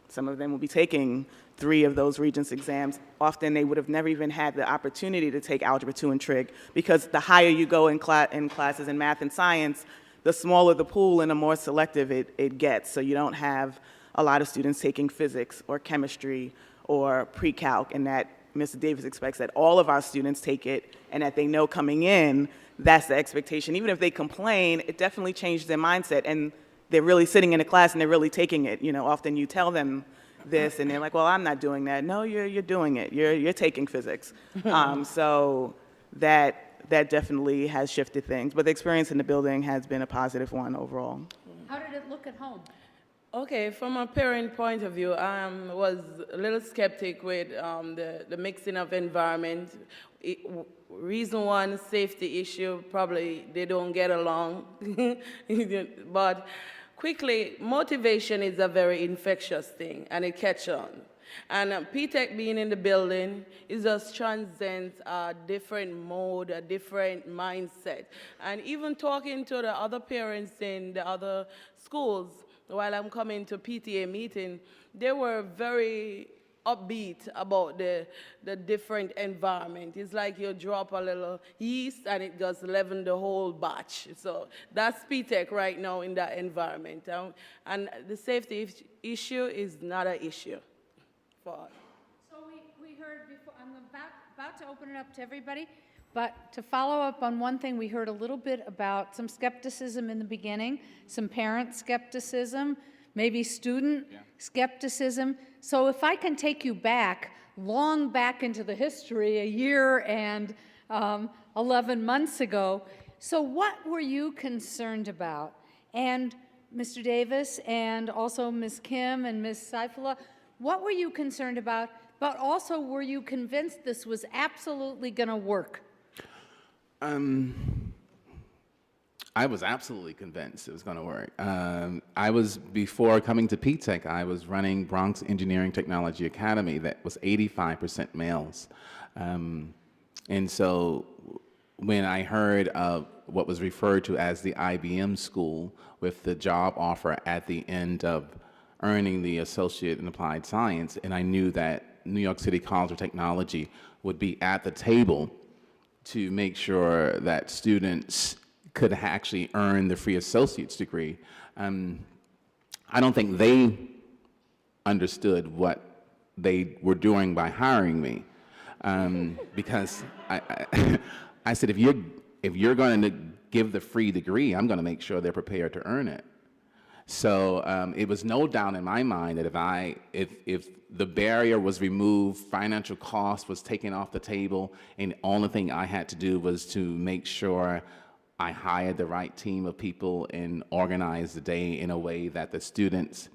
Some of them will be taking 3 of those Regents exams. Often they would have never even had the opportunity to take algebra 2 and trig, because the higher you go in classes in math and science, the smaller the pool and the more selective it gets. So you don't have a lot of students taking physics or chemistry or pre-calc, and that Mr. Davis expects that all of our students take it, and that they know coming in, that's the expectation. Even if they complain, it definitely changed their mindset, and they're really sitting in a class and they're really taking it. Often you tell them this and they're like, well, I'm not doing that. No, you're doing it. You're taking physics. So that definitely has shifted things. But the experience in the building has been a positive one overall. How did it look at home? Okay, from a parent point of view, I was a little skeptic with the mixing of environment. Reason one, safety issue, probably they don't get along. But quickly, motivation is a very infectious thing, and it catches on. And P-Tech being in the building is just transcends a different mode, a different mindset. And even talking to the other parents in the other schools, while I'm coming to PTA meeting, they were very upbeat about the different environment. It's like you drop a little yeast and it just leaven the whole batch. So that's P-Tech right now in that environment. And the safety issue is not an issue for us. So we heard before, I'm about to open it up to everybody, but to follow up on one thing, we heard a little bit about some skepticism in the beginning, some parent skepticism, maybe student skepticism. So if I can take you back, long back into the history, a year and 11 months ago, so what were you concerned about? And Mr. Davis and also Ms. Kim and Ms. Saifullah, what were you concerned about, but also were you convinced this was absolutely going to work? I was absolutely convinced it was going to work. Before coming to P-Tech, I was running Bronx Engineering Technology Academy that was 85% males. And so when I heard of what was referred to as the IBM school with the job offer at the end of earning the Associate in Applied Science, and I knew that New York City College of Technology would be at the table to make sure that students could actually earn the free associate's degree. I don't think they understood what they were doing by hiring me, because I said, if you're going to give the free degree, I'm going to make sure they're prepared to earn it. So it was no doubt in my mind that if the barrier was removed, financial cost was taken off the table, and the only thing I had to do was to make sure I hired the right team of people and organized the day in a way that the students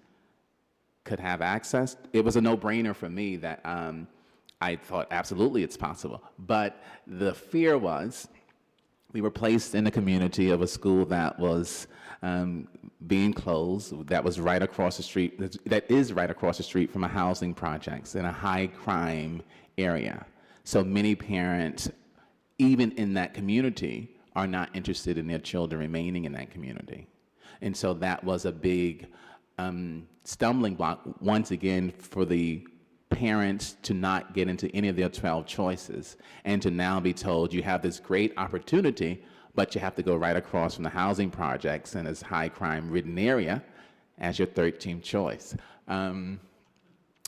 could have access. It was a no-brainer for me that I thought, absolutely, it's possible. But the fear was, we were placed in a community of a school that was being closed, that was right across the street, that is right across the street from a housing projects in a high crime area. So many parents, even in that community, are not interested in their children remaining in that community. And so that was a big stumbling block, once again, for the parents to not get into any of their 12 choices and to now be told you have this great opportunity, but you have to go right across from the housing projects in this high crime ridden area as your 13th choice.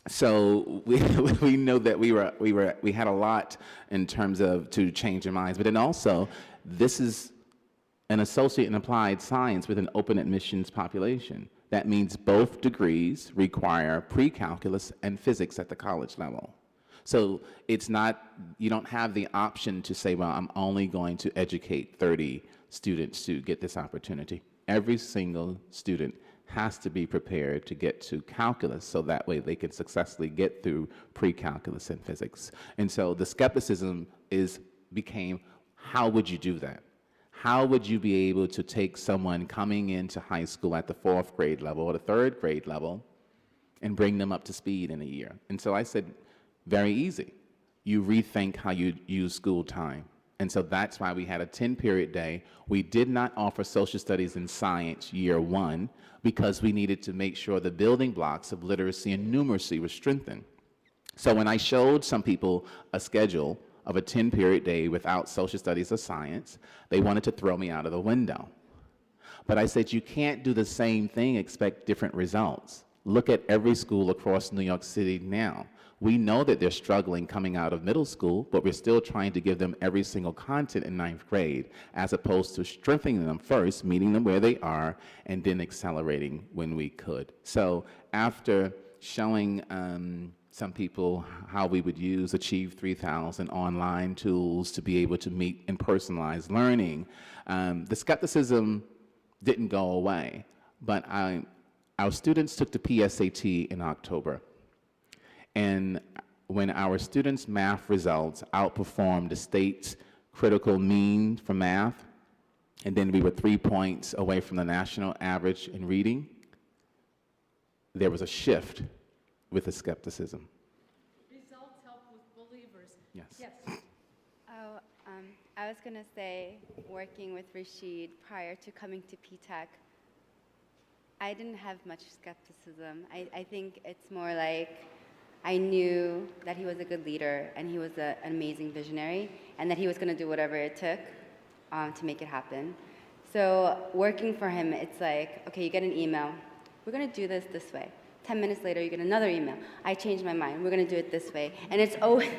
So we know that we had a lot in terms of to change their minds, but then also this is an associate in applied science with an open admissions population. That means both degrees require pre-calculus and physics at the college level. So it's not, you don't have the option to say, well, I'm only going to educate 30 students to get this opportunity. Every single student has to be prepared to get to calculus so that way they can successfully get through pre-calculus and physics. And so the skepticism became, how would you do that? How would you be able to take someone coming into high school at the 4th grade level or the 3rd grade level and bring them up to speed in a year? And so I said, very easy. You rethink how you use school time. And so that's why we had a 10-period day. We did not offer social studies and science year 1 because we needed to make sure the building blocks of literacy and numeracy were strengthened. So when I showed some people a schedule of a 10-period day without social studies or science, they wanted to throw me out of the window. But I said, you can't do the same thing, expect different results. Look at every school across New York City now. We know that they're struggling coming out of middle school, but we're still trying to give them every single content in 9th grade, as opposed to strengthening them first, meeting them where they are, and then accelerating when we could. So after showing some people how we would use Achieve 3000 online tools to be able to meet in personalized learning, the skepticism didn't go away, but our students took the PSAT in October. And when our students' math results outperformed the state's critical mean for math, and then we were 3 points away from the national average in reading, there was a shift with the skepticism. Results help with believers. Yes. Yes. Oh, I was going to say, working with Rashid prior to coming to PTech, I didn't have much skepticism. I think it's more like I knew that he was a good leader and he was an amazing visionary and that he was going to do whatever it took to make it happen. So working for him, it's like, okay, you get an email. We're going to do this way. 10 minutes later, you get another email. I changed my mind. We're going to do it this way. And it's always,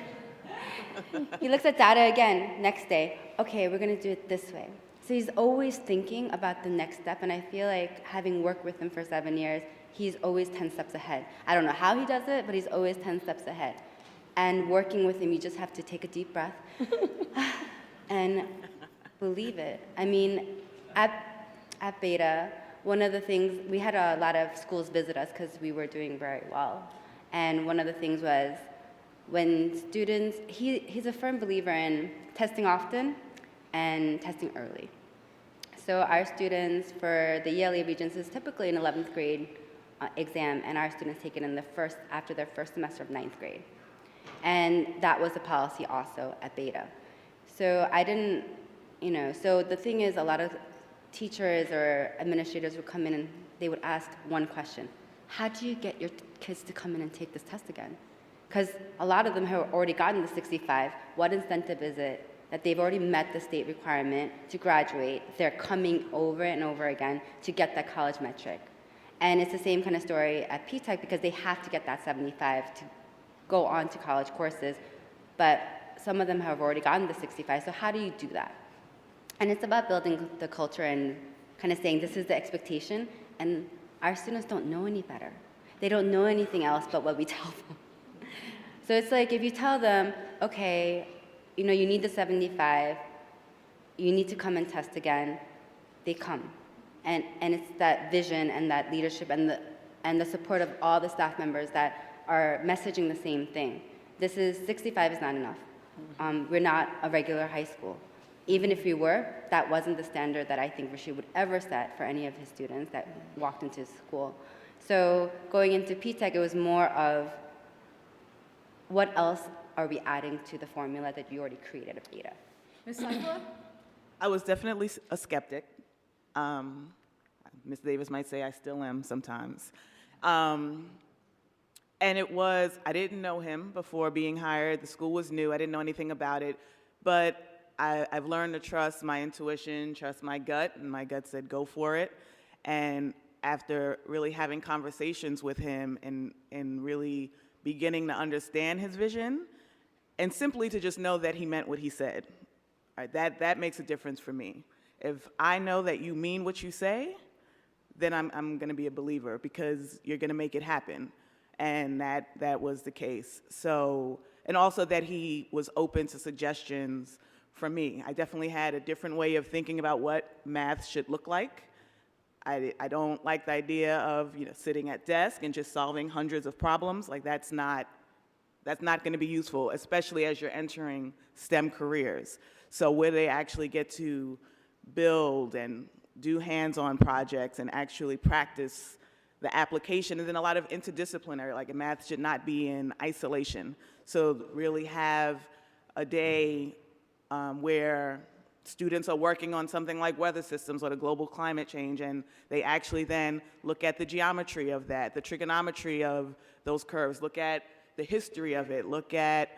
he looks at data again, next day. Okay, we're going to do it this way. So he's always thinking about the next step. And I feel like having worked with him for 7 years, he's always 10 steps ahead. I don't know how he does it, but he's always 10 steps ahead. And working with him, you just have to take a deep breath and believe it. I mean, at Beta, one of the things, we had a lot of schools visit us because we were doing very well. And one of the things was when students, he's a firm believer in testing often and testing early. So our students for the ELA Regents is typically an 11th grade exam, and our students take it in after their first semester of 9th grade. And that was a policy also at Beta. So I didn't, so the thing is, a lot of teachers or administrators would come in and they would ask one question: how do you get your kids to come in and take this test again? Because a lot of them have already gotten the 65. What incentive is it that they've already met the state requirement to graduate? They're coming over and over again to get that college metric. And it's the same kind of story at PTech because they have to get that 75 to go on to college courses, but some of them have already gotten the 65, so how do you do that? And it's about building the culture and kind of saying this is the expectation, and our students don't know any better. They don't know anything else but what we tell them. So it's like if you tell them, okay, you need the 75, you need to come and test again, they come. And it's that vision and that leadership and the support of all the staff members that are messaging the same thing. 65 is not enough. We're not a regular high school. Even if we were, that wasn't the standard that I think Rashid would ever set for any of his students that walked into his school. So going into PTech, it was more of what else are we adding to the formula that you already created at Beta? Ms. Seifler? I was definitely a skeptic. Ms. Davis might say I still am sometimes. And I didn't know him before being hired. The school was new. I didn't know anything about it. But I've learned to trust my intuition, trust my gut, and my gut said, go for it. And after really having conversations with him and really beginning to understand his vision, and simply to just know that he meant what he said, right, that makes a difference for me. If I know that you mean what you say, then I'm going to be a believer because you're going to make it happen. And that was the case. So, and also that he was open to suggestions from me. I definitely had a different way of thinking about what math should look like. I don't like the idea of sitting at desk and just solving hundreds of problems. Like that's not going to be useful, especially as you're entering STEM careers. So where they actually get to build and do hands-on projects and actually practice the application, and then a lot of interdisciplinary, like math should not be in isolation. So really have a day where students are working on something like weather systems or the global climate change, and they actually then look at the geometry of that, the trigonometry of those curves, look at the history of it, look at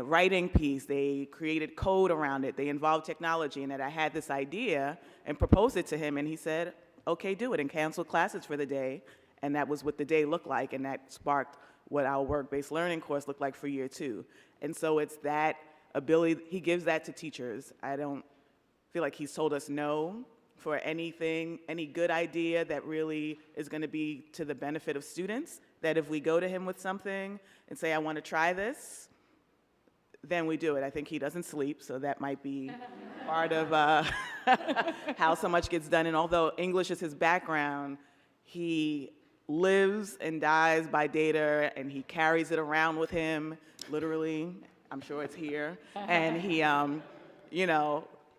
writing piece. They created code around it. They involved technology, and that I had this idea and proposed it to him, and he said, okay, do it, and canceled classes for the day. And that was what the day looked like, and that sparked what our work-based learning course looked like for year 2. And so it's that ability, he gives that to teachers. I don't feel like he's told us no for anything, any good idea that really is going to be to the benefit of students, that if we go to him with something and say, I want to try this, then we do it. I think he doesn't sleep, so that might be part of how so much gets done. And although English is his background, he lives and dies by data, and he carries it around with him, literally. I'm sure it's here. And he,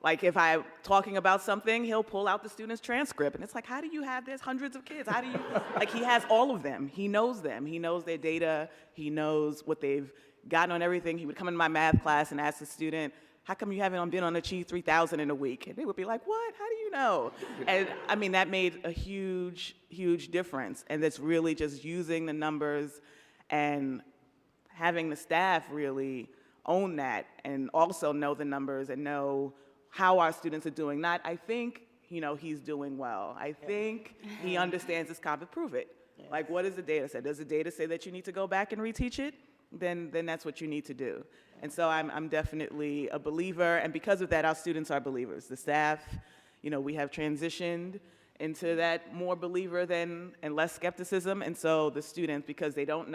Like if I'm talking about something, he'll pull out the student's transcript. And it's like, how do you have this? Hundreds of kids. How do you, like he has all of them. He knows them. He knows their data. He knows what they've gotten on everything. He would come into my math class and ask the student, how come you haven't been on Achieve 3000 in a week? And they would be like, what? How do you know? And I mean, that made a huge, huge difference. And that's really just using the numbers and having the staff really own that and also know the numbers and know how our students are doing. Not, I think, he's doing well. I think he understands his concept. Prove it. Yes. Like, what does the data say? Does the data say that you need to go back and reteach it? Then that's what you need to do. And so I'm definitely a believer, and because of that, our students are believers. The staff, we have transitioned into that more believer and less skepticism, and so the students, because they don't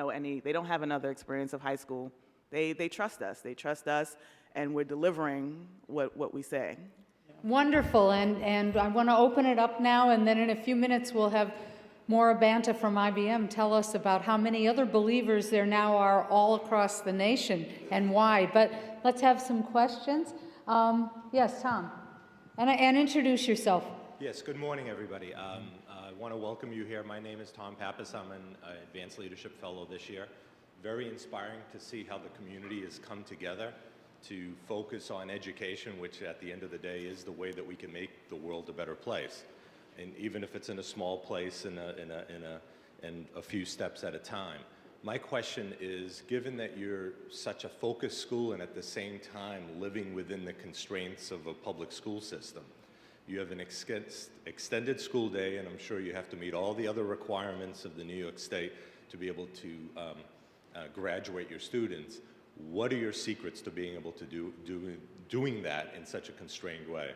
have another experience of high school, they trust us. They trust us, and we're delivering what we say. Wonderful, and I want to open it up now, and then in a few minutes we'll have Maura Banta from IBM tell us about how many other believers there now are all across the nation and why. But let's have some questions. Yes, Tom, and introduce yourself. Yes, good morning, everybody. I want to welcome you here. My name is Tom Pappas. I'm an Advanced Leadership Fellow this year. Very inspiring to see how the community has come together to focus on education, which at the end of the day is the way that we can make the world a better place. And even if it's in a small place and a few steps at a time. My question is, given that you're such a focused school and at the same time living within the constraints of a public school system, you have an extended school day, and I'm sure you have to meet all the other requirements of the New York State to be able to graduate your students. What are your secrets to being able to doing that in such a constrained way?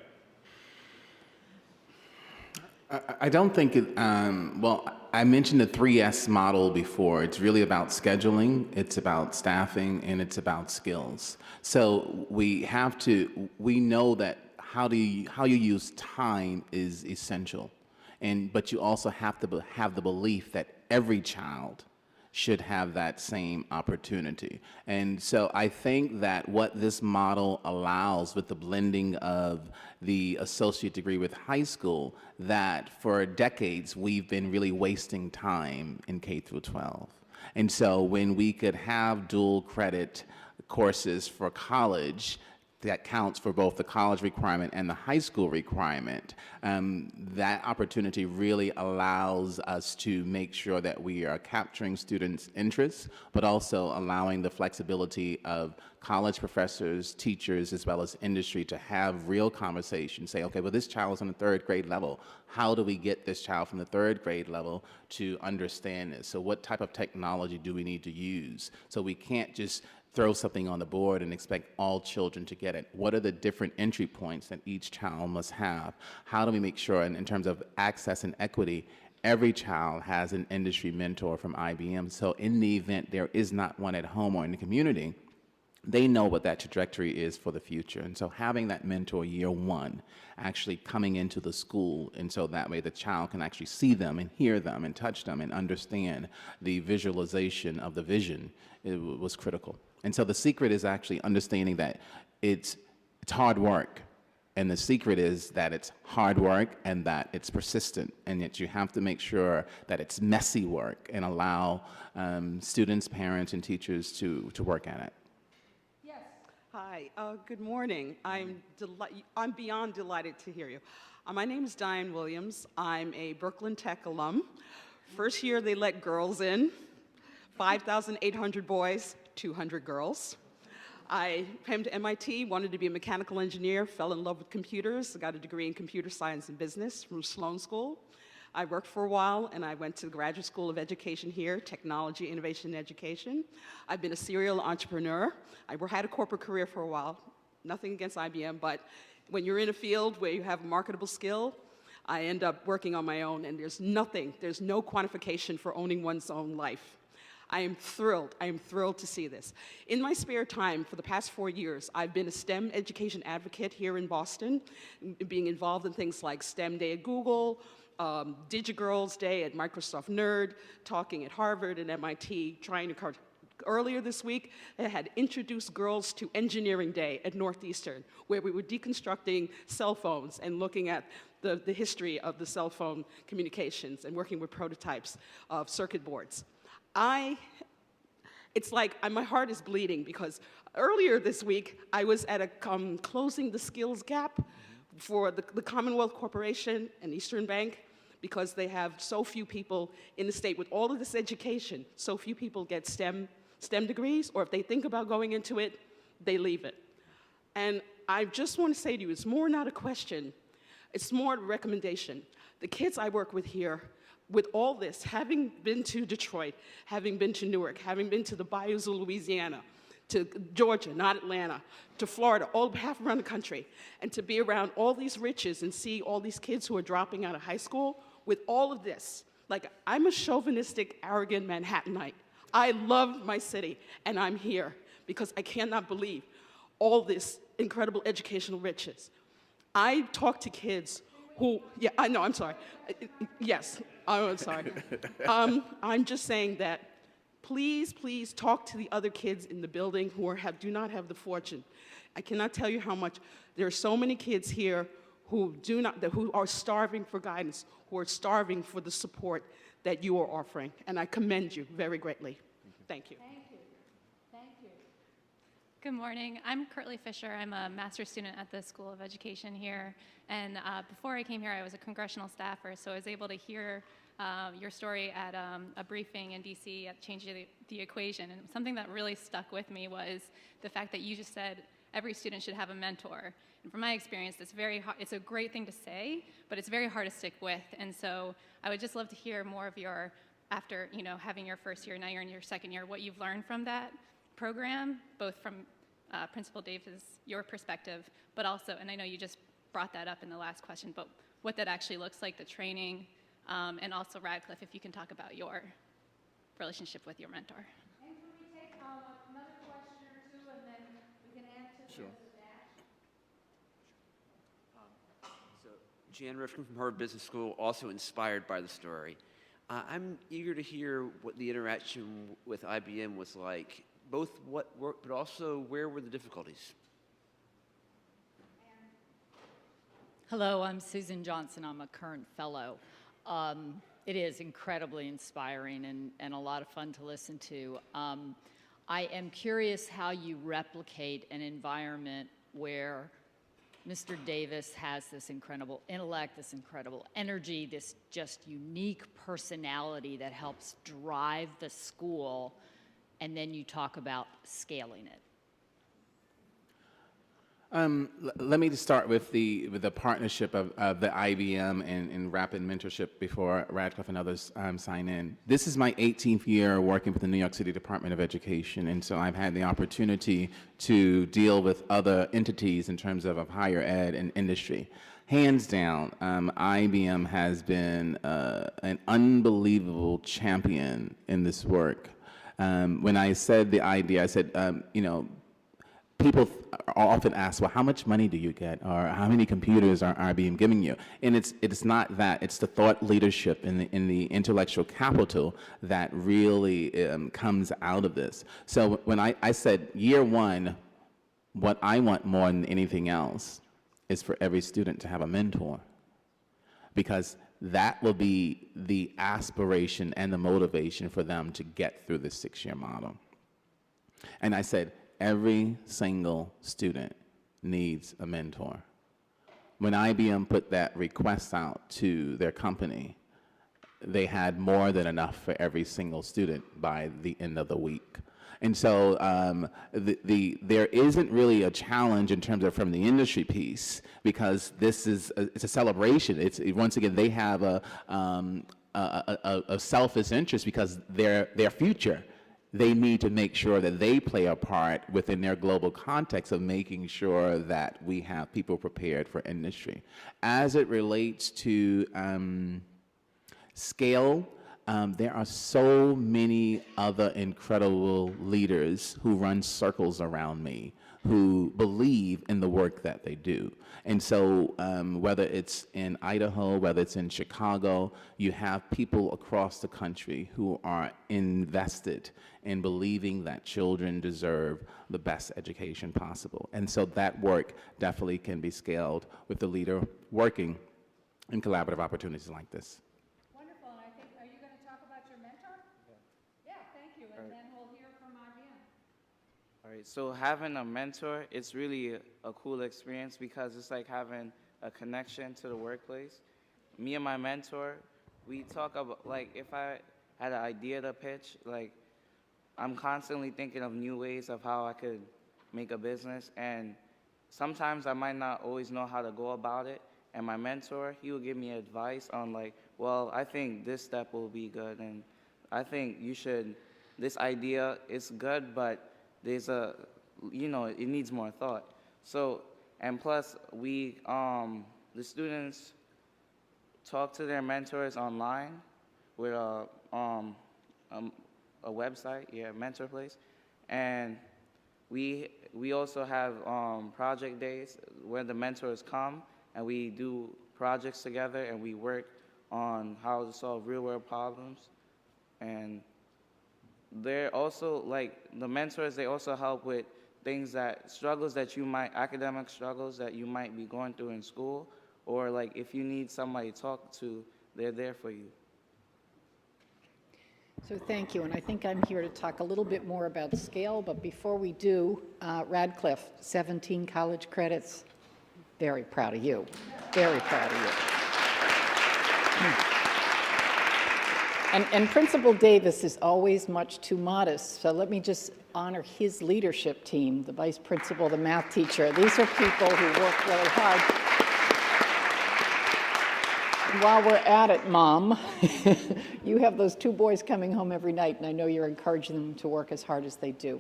I don't think it, well, I mentioned the 3S model before. It's really about scheduling, it's about staffing, and it's about skills. So we know that how you use time is essential. But you also have to have the belief that every child should have that same opportunity. And so I think that what this model allows with the blending of the associate degree with high school, that for decades we've been really wasting time in K through 12. And so when we could have dual credit courses for college that counts for both the college requirement and the high school requirement, that opportunity really allows us to make sure that we are capturing students' interests, but also allowing the flexibility of college professors, teachers, as well as industry to have real conversations. Say, okay, well, this child is on the 3rd grade level. How do we get this child from the 3rd grade level to understand this? So what type of technology do we need to use? So we can't just throw something on the board and expect all children to get it. What are the different entry points that each child must have? How do we make sure, in terms of access and equity, every child has an industry mentor from IBM, so in the event there is not one at home or in the community, they know what that trajectory is for the future. And so having that mentor year one actually coming into the school, and so that way the child can actually see them and hear them and touch them and understand the visualization of the vision, it was critical. And so the secret is actually understanding that it's hard work. And the secret is that it's hard work and that it's persistent, and that you have to make sure that it's messy work and allow students, parents, and teachers to work at it. Hi, good morning. I'm beyond delighted to hear you. My name is Diane Williams. I'm a Brooklyn Tech alum. First year they let girls in, 5,800 boys, 200 girls. I came to MIT, wanted to be a mechanical engineer, fell in love with computers, got a degree in computer science and business from Sloan School. I worked for a while, and I went to the Graduate School of Education here, Technology, Innovation, and Education. I've been a serial entrepreneur. I had a corporate career for a while. Nothing against IBM, but when you're in a field where you have a marketable skill, I end up working on my own, and there's no quantification for owning one's own life. I am thrilled to see this. In my spare time, for the past 4 years, I've been a STEM education advocate here in Boston, being involved in things like STEM Day at Google, DigiGirls Day at Microsoft Nerd, talking at Harvard and MIT, trying to Earlier this week, they had introduced girls to Engineering Day at Northeastern, where we were deconstructing cell phones and looking at the history of the cell phone communications and working with prototypes of circuit boards. It's like my heart is bleeding because earlier this week, I was at a closing the skills gap for the Commonwealth Corporation and Eastern Bank, because they have so few people in the state with all of this education. So few people get STEM degrees, or if they think about going into it, they leave it. And I just want to say to you, it's more not a question, it's more a recommendation. The kids I work with here, with all this, having been to Detroit, having been to Newark, having been to the bayous of Louisiana, to Georgia, not Atlanta, to Florida, all half around the country, and to be around all these riches and see all these kids who are dropping out of high school with all of this. Like, I'm a chauvinistic, arrogant Manhattanite. I love my city, and I'm here because I cannot believe all this incredible educational riches. I talk to kids who, yeah, I know, I'm sorry. Yes, I'm sorry. I'm just saying that please, please talk to the other kids in the building who do not have the fortune. I cannot tell you how much. There are so many kids here who are starving for guidance, who are starving for the support that you are offering, and I commend you very greatly. Thank you. Thank you. Thank you. Good morning. I'm Curtly Fisher. I'm a master's student at the School of Education here. And before I came here, I was a congressional staffer, so I was able to hear your story at a briefing in DC at Changing the Equation. And something that really stuck with me was the fact that you just said every student should have a mentor. And from my experience, it's a great thing to say, but it's very hard to stick with. And so I would just love to hear more of your, after having your first year, now you're in your second year, what you've learned from that program, both from Principal Davis, your perspective, but also, and I know you just brought that up in the last question, but what that actually looks like, the training, and also Radcliffe, if you can talk about your relationship with your mentor. And can we take another question or two, and then we can answer Sure. the dash? So, Jan Rifkin from Harvard Business School, also inspired by the story. I'm eager to hear what the interaction with IBM was like, both what worked, but also where were the difficulties? Hello, I'm Susan Johnson. I'm a current fellow. It is incredibly inspiring and a lot of fun to listen to. I am curious how you replicate an environment where Mr. Davis has this incredible intellect, this incredible energy, this just unique personality that helps drive the school, and then you talk about scaling it. Let me just start with the partnership of the IBM and Rapid Mentorship before Radcliffe and others sign in. This is my 18th year working with the New York City Department of Education, and so I've had the opportunity to deal with other entities in terms of higher ed and industry. Hands down, IBM has been an unbelievable champion in this work. When I said the idea, I said, people are often asked, well, how much money do you get? Or how many computers are IBM giving you? And it's not that. It's the thought leadership and the intellectual capital that really comes out of this. So when I said year one, what I want more than anything else is for every student to have a mentor. Because that will be the aspiration and the motivation for them to get through the 6-year model. And I said, every single student needs a mentor. When IBM put that request out to their company, they had more than enough for every single student by the end of the week. And so there isn't really a challenge in terms of from the industry piece, because this is it's a celebration. Once again, they have a selfish interest because their future. They need to make sure that they play a part within their global context of making sure that we have people prepared for industry. As it relates to scale, there are so many other incredible leaders who run circles around me who believe in the work that they do. And so whether it's in Idaho, whether it's in Chicago, you have people across the country who are invested in believing that children deserve the best education possible. And so that work definitely can be scaled with the leader working in collaborative opportunities like this. Wonderful, and I think, are you going to talk about your mentor? Yeah, thank you, and then we'll hear from IBM. All right, so having a mentor, it's really a cool experience because it's like having a connection to the workplace. Me and my mentor, we talk about, like, if I had an idea to pitch, like, I'm constantly thinking of new ways of how I could make a business, and sometimes I might not always know how to go about it, and my mentor, he will give me advice on, like, well, I think this step will be good, and I think you should, this idea is good, but there's a, you know, it needs more thought. So, and plus, we, the students talk to their mentors online with a website, yeah, Mentor Place, and we also have project days where the mentors come and we do projects together and we work on how to solve real-world problems. And they're also, like, the mentors, they also help with things that, struggles that you might, academic struggles that you might be going through in school, or like if you need somebody to talk to, they're there for you. So thank you, and I think I'm here to talk a little bit more about scale, but before we do, Radcliffe, 17 college credits. Very proud of you. Very proud of you. And Principal Davis is always much too modest, so let me just honor his leadership team, the vice principal, the math teacher. These are people who work really hard. And while we're at it, Mom, you have those two boys coming home every night, and I know you're encouraging them to work as hard as they do.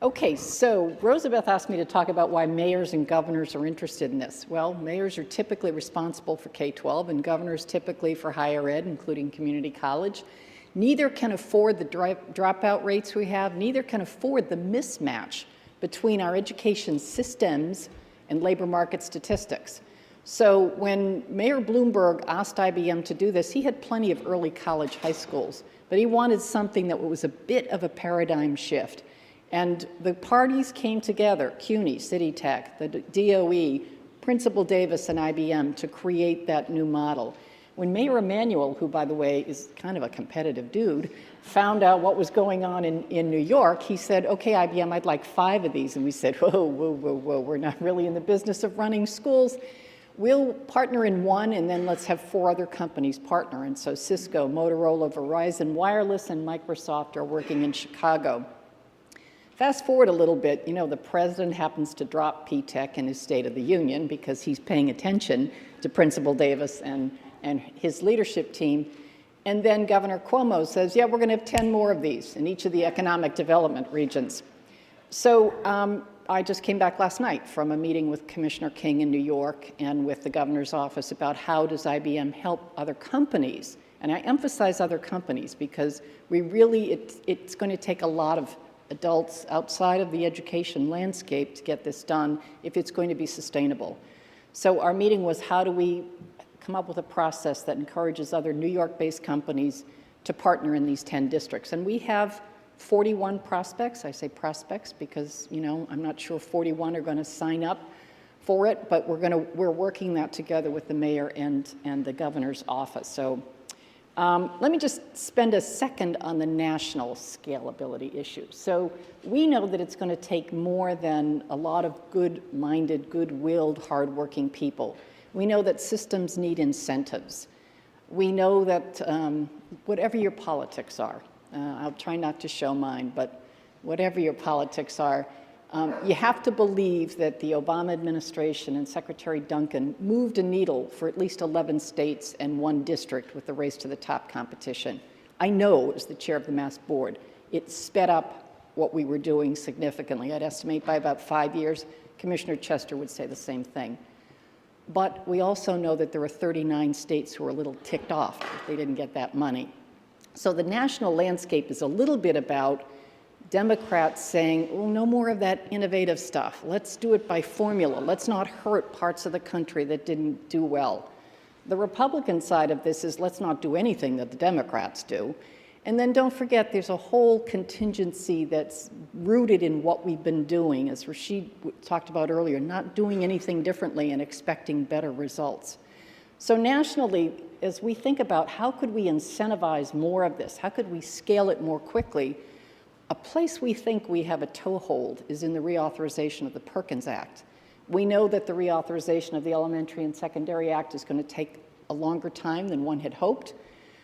Okay, so Rosabeth asked me to talk about why mayors and governors are interested in this. Well, mayors are typically responsible for K-12 and governors typically for higher ed, including community college. Neither can afford the dropout rates we have, neither can afford the mismatch between our education systems and labor market statistics. So when Mayor Bloomberg asked IBM to do this, he had plenty of early college high schools, but he wanted something that was a bit of a paradigm shift. And the parties came together, CUNY, City Tech, the DOE, Principal Davis, and IBM to create that new model. When Mayor Emanuel, who, by the way, is kind of a competitive dude, found out what was going on in New York, he said, okay, IBM, I'd like 5 of these. And we said, whoa, whoa, whoa, whoa, we're not really in the business of running schools. We'll partner in one, and then let's have 4 other companies partner. And so Cisco, Motorola, Verizon Wireless, and Microsoft are working in Chicago. Fast forward a little bit, you know, the president happens to drop P-TECH in his State of the Union because he's paying attention to Principal Davis and his leadership team. And then Governor Cuomo says, yeah, we're going to have 10 more of these in each of the economic development regions. So I just came back last night from a meeting with Commissioner King in New York and with the governor's office about how does IBM help other companies. And I emphasize other companies because we really, it's going to take a lot of adults outside of the education landscape to get this done if it's going to be sustainable. So our meeting was how do we come up with a process that encourages other New York-based companies to partner in these 10 districts. And we have 41 prospects. I say prospects because, you know, I'm not sure 41 are going to sign up for it, but we're working that together with the mayor and the governor's office. So let me just spend a second on the national scalability issue. So we know that it's going to take more than a lot of good-minded, good-willed, hardworking people. We know that systems need incentives. We know that whatever your politics are, I'll try not to show mine, but whatever your politics are, you have to believe that the Obama administration and Secretary Duncan moved a needle for at least 11 states and 1 district with the race to the top competition. I know, as the chair of the Mass Board, it sped up what we were doing significantly. I'd estimate by about 5 years. Commissioner Chester would say the same thing. But we also know that there are 39 states who are a little ticked off if they didn't get that money. So the national landscape is a little bit about Democrats saying, oh, no more of that innovative stuff. Let's do it by formula. Let's not hurt parts of the country that didn't do well. The Republican side of this is let's not do anything that the Democrats do. And then don't forget, there's a whole contingency that's rooted in what we've been doing, as Rashid talked about earlier, not doing anything differently and expecting better results. So nationally, as we think about how could we incentivize more of this, how could we scale it more quickly, a place we think we have a toehold is in the reauthorization of the Perkins Act. We know that the reauthorization of the Elementary and Secondary Act is going to take a longer time than one had hoped.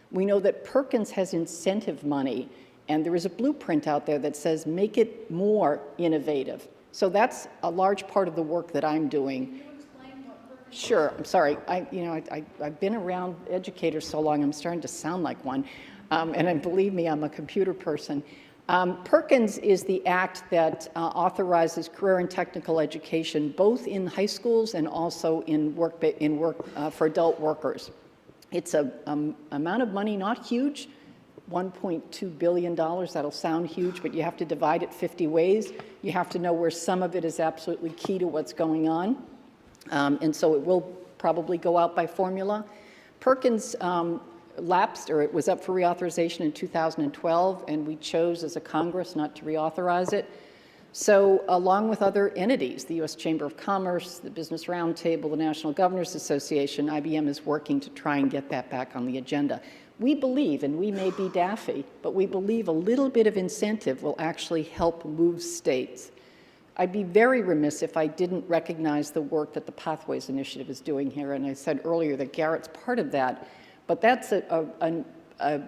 We know that Perkins has incentive money, and there is a blueprint out there that says make it more innovative. So that's a large part of the work that I'm doing. Can you explain what Perkins? Sure. I'm sorry. I've been around educators so long, I'm starting to sound like one. And believe me, I'm a computer person. Perkins is the act that authorizes career and technical education, both in high schools and also in work for adult workers. It's an amount of money, not huge, $1.2 billion. That'll sound huge, but you have to divide it 50 ways. You have to know where some of it is absolutely key to what's going on. And so it will probably go out by formula. Perkins lapsed, or it was up for reauthorization in 2012, and we chose as a Congress not to reauthorize it. So along with other entities, the U.S. Chamber of Commerce, the Business Roundtable, the National Governors Association, IBM is working to try and get that back on the agenda. We believe, and we may be daffy, but we believe a little bit of incentive will actually help move states. I'd be very remiss if I didn't recognize the work that the Pathways Initiative is doing here, and I said earlier that Garrett's part of that. But that's a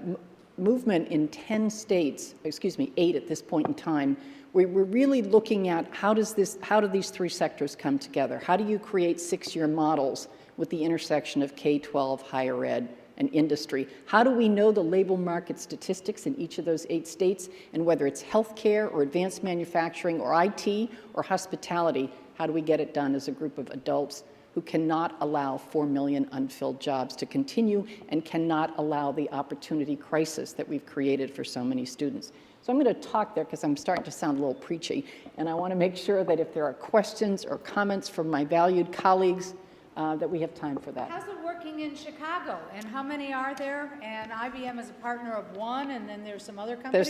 movement in 10 states, 8 at this point in time, where we're really looking at how do these three sectors come together? How do you create 6-year models with the intersection of K-12, higher ed, and industry? How do we know the labor market statistics in each of those 8 states, and whether it's healthcare or advanced manufacturing or IT or hospitality, how do we get it done as a group of adults who cannot allow 4 million unfilled jobs to continue and cannot allow the opportunity crisis that we've created for so many students. So I'm going to talk there because I'm starting to sound a little preachy, and I want to make sure that if there are questions or comments from my valued colleagues, that we have time for that. How's it working in Chicago, and how many are there? And IBM is a partner of one, and then there's some other companies.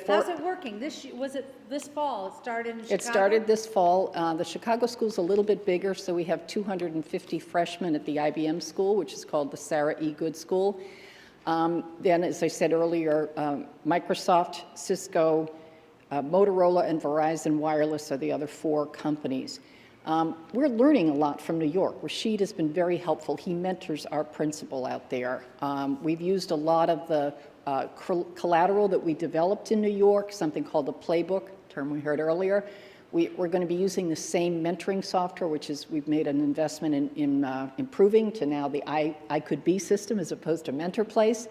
How's it working? Was it this fall? It started in Chicago? It started this fall. The Chicago school's a little bit bigger, so we have 250 freshmen at the IBM school, which is called the Sarah E. Good School. Then, as I said earlier, Microsoft, Cisco, Motorola, and Verizon Wireless are the other 4 companies. We're learning a lot from New York. Rashid has been very helpful. He mentors our principal out there. We've used a lot of the collateral that we developed in New York, something called the playbook, term we heard earlier. We're going to be using the same mentoring software, which is we've made an investment in improving to now the I Could Be system as opposed to MentorPlace.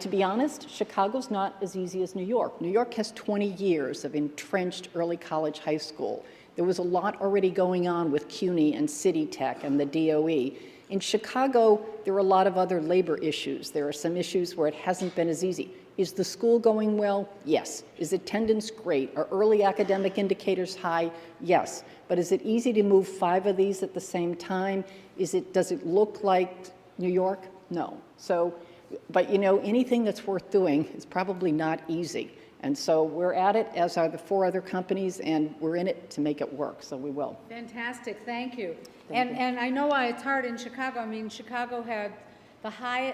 To be honest, Chicago's not as easy as New York. New York has 20 years of entrenched early college high school. There was a lot already going on with CUNY and City Tech and the DOE. In Chicago, there are a lot of other labor issues. There are some issues where it hasn't been as easy. Is the school going well? Yes. Is attendance great? Are early academic indicators high? Yes. But is it easy to move 5 of these at the same time? Does it look like New York? No. So, but anything that's worth doing is probably not easy. And so we're at it, as are the 4 other companies, and we're in it to make it work, so we will. Fantastic, thank you. And I know why it's hard in Chicago. I mean, Chicago had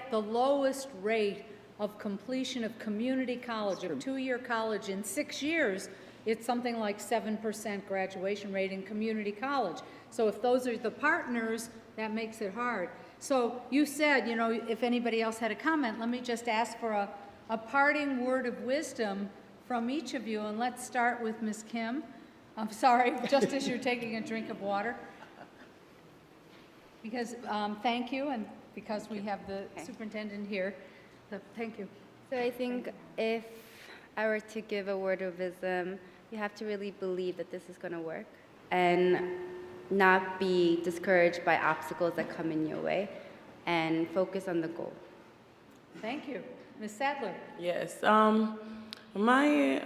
the lowest rate of completion of community college, of 2-year college in 6 years. It's something like 7% graduation rate in community college. So if those are the partners, that makes it hard. So you said, if anybody else had a comment, let me just ask for a parting word of wisdom from each of you, and let's start with Ms. Kim. I'm sorry, just as you're taking a drink of water. Because, thank you, and because we have the superintendent here, so thank you. So I think if I were to give a word of wisdom, you have to really believe that this is going to work and not be discouraged by obstacles that come in your way and focus on the goal. Thank you. Ms. Sadler? Yes. My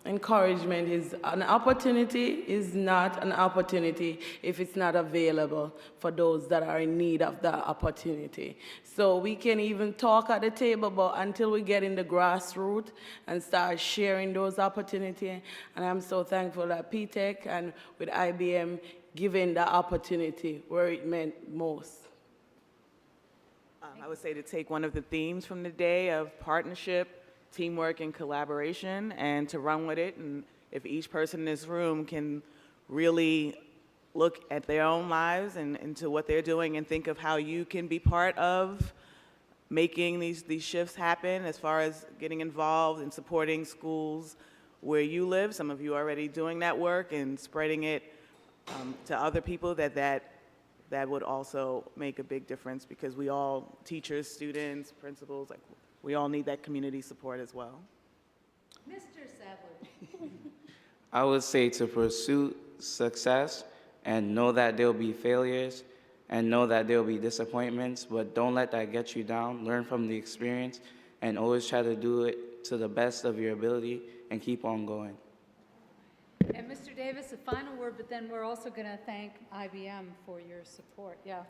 encouragement is an opportunity is not an opportunity if it's not available for those that are in need of the opportunity. So we can even talk at the table, but until we get in the grassroots and start sharing those opportunities, and I'm so thankful that PTech and with IBM giving the opportunity where it meant most. I would say to take one of the themes from the day of partnership, teamwork, and collaboration, and to run with it. And if each person in this room can really look at their own lives and into what they're doing and think of how you can be part of making these shifts happen as far as getting involved and supporting schools where you live. Some of you are already doing that work and spreading it to other people, that would also make a big difference, because we all, teachers, students, principals, like, we all need that community support as well. Mr. Sadler? I would say to pursue success and know that there'll be failures and know that there'll be disappointments, but don't let that get you down. Learn from the experience and always try to do it to the best of your ability and keep on going. And Mr. Davis, a final word, but then we're also going to thank IBM for your support. Yeah.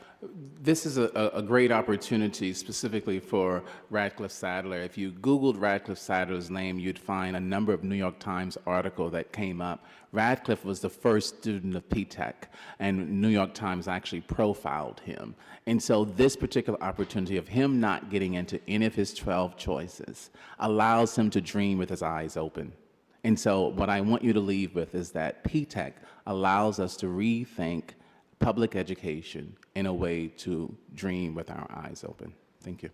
This is a great opportunity specifically for Radcliffe Sadler. If you Googled Radcliffe Sadler's name, you'd find a number of New York Times articles that came up. Radcliffe was the first student of PTech, and New York Times actually profiled him. And so this particular opportunity of him not getting into any of his 12 choices allows him to dream with his eyes open. And so what I want you to leave with is that PTech allows us to rethink public education in a way to dream with our eyes open. Thank you.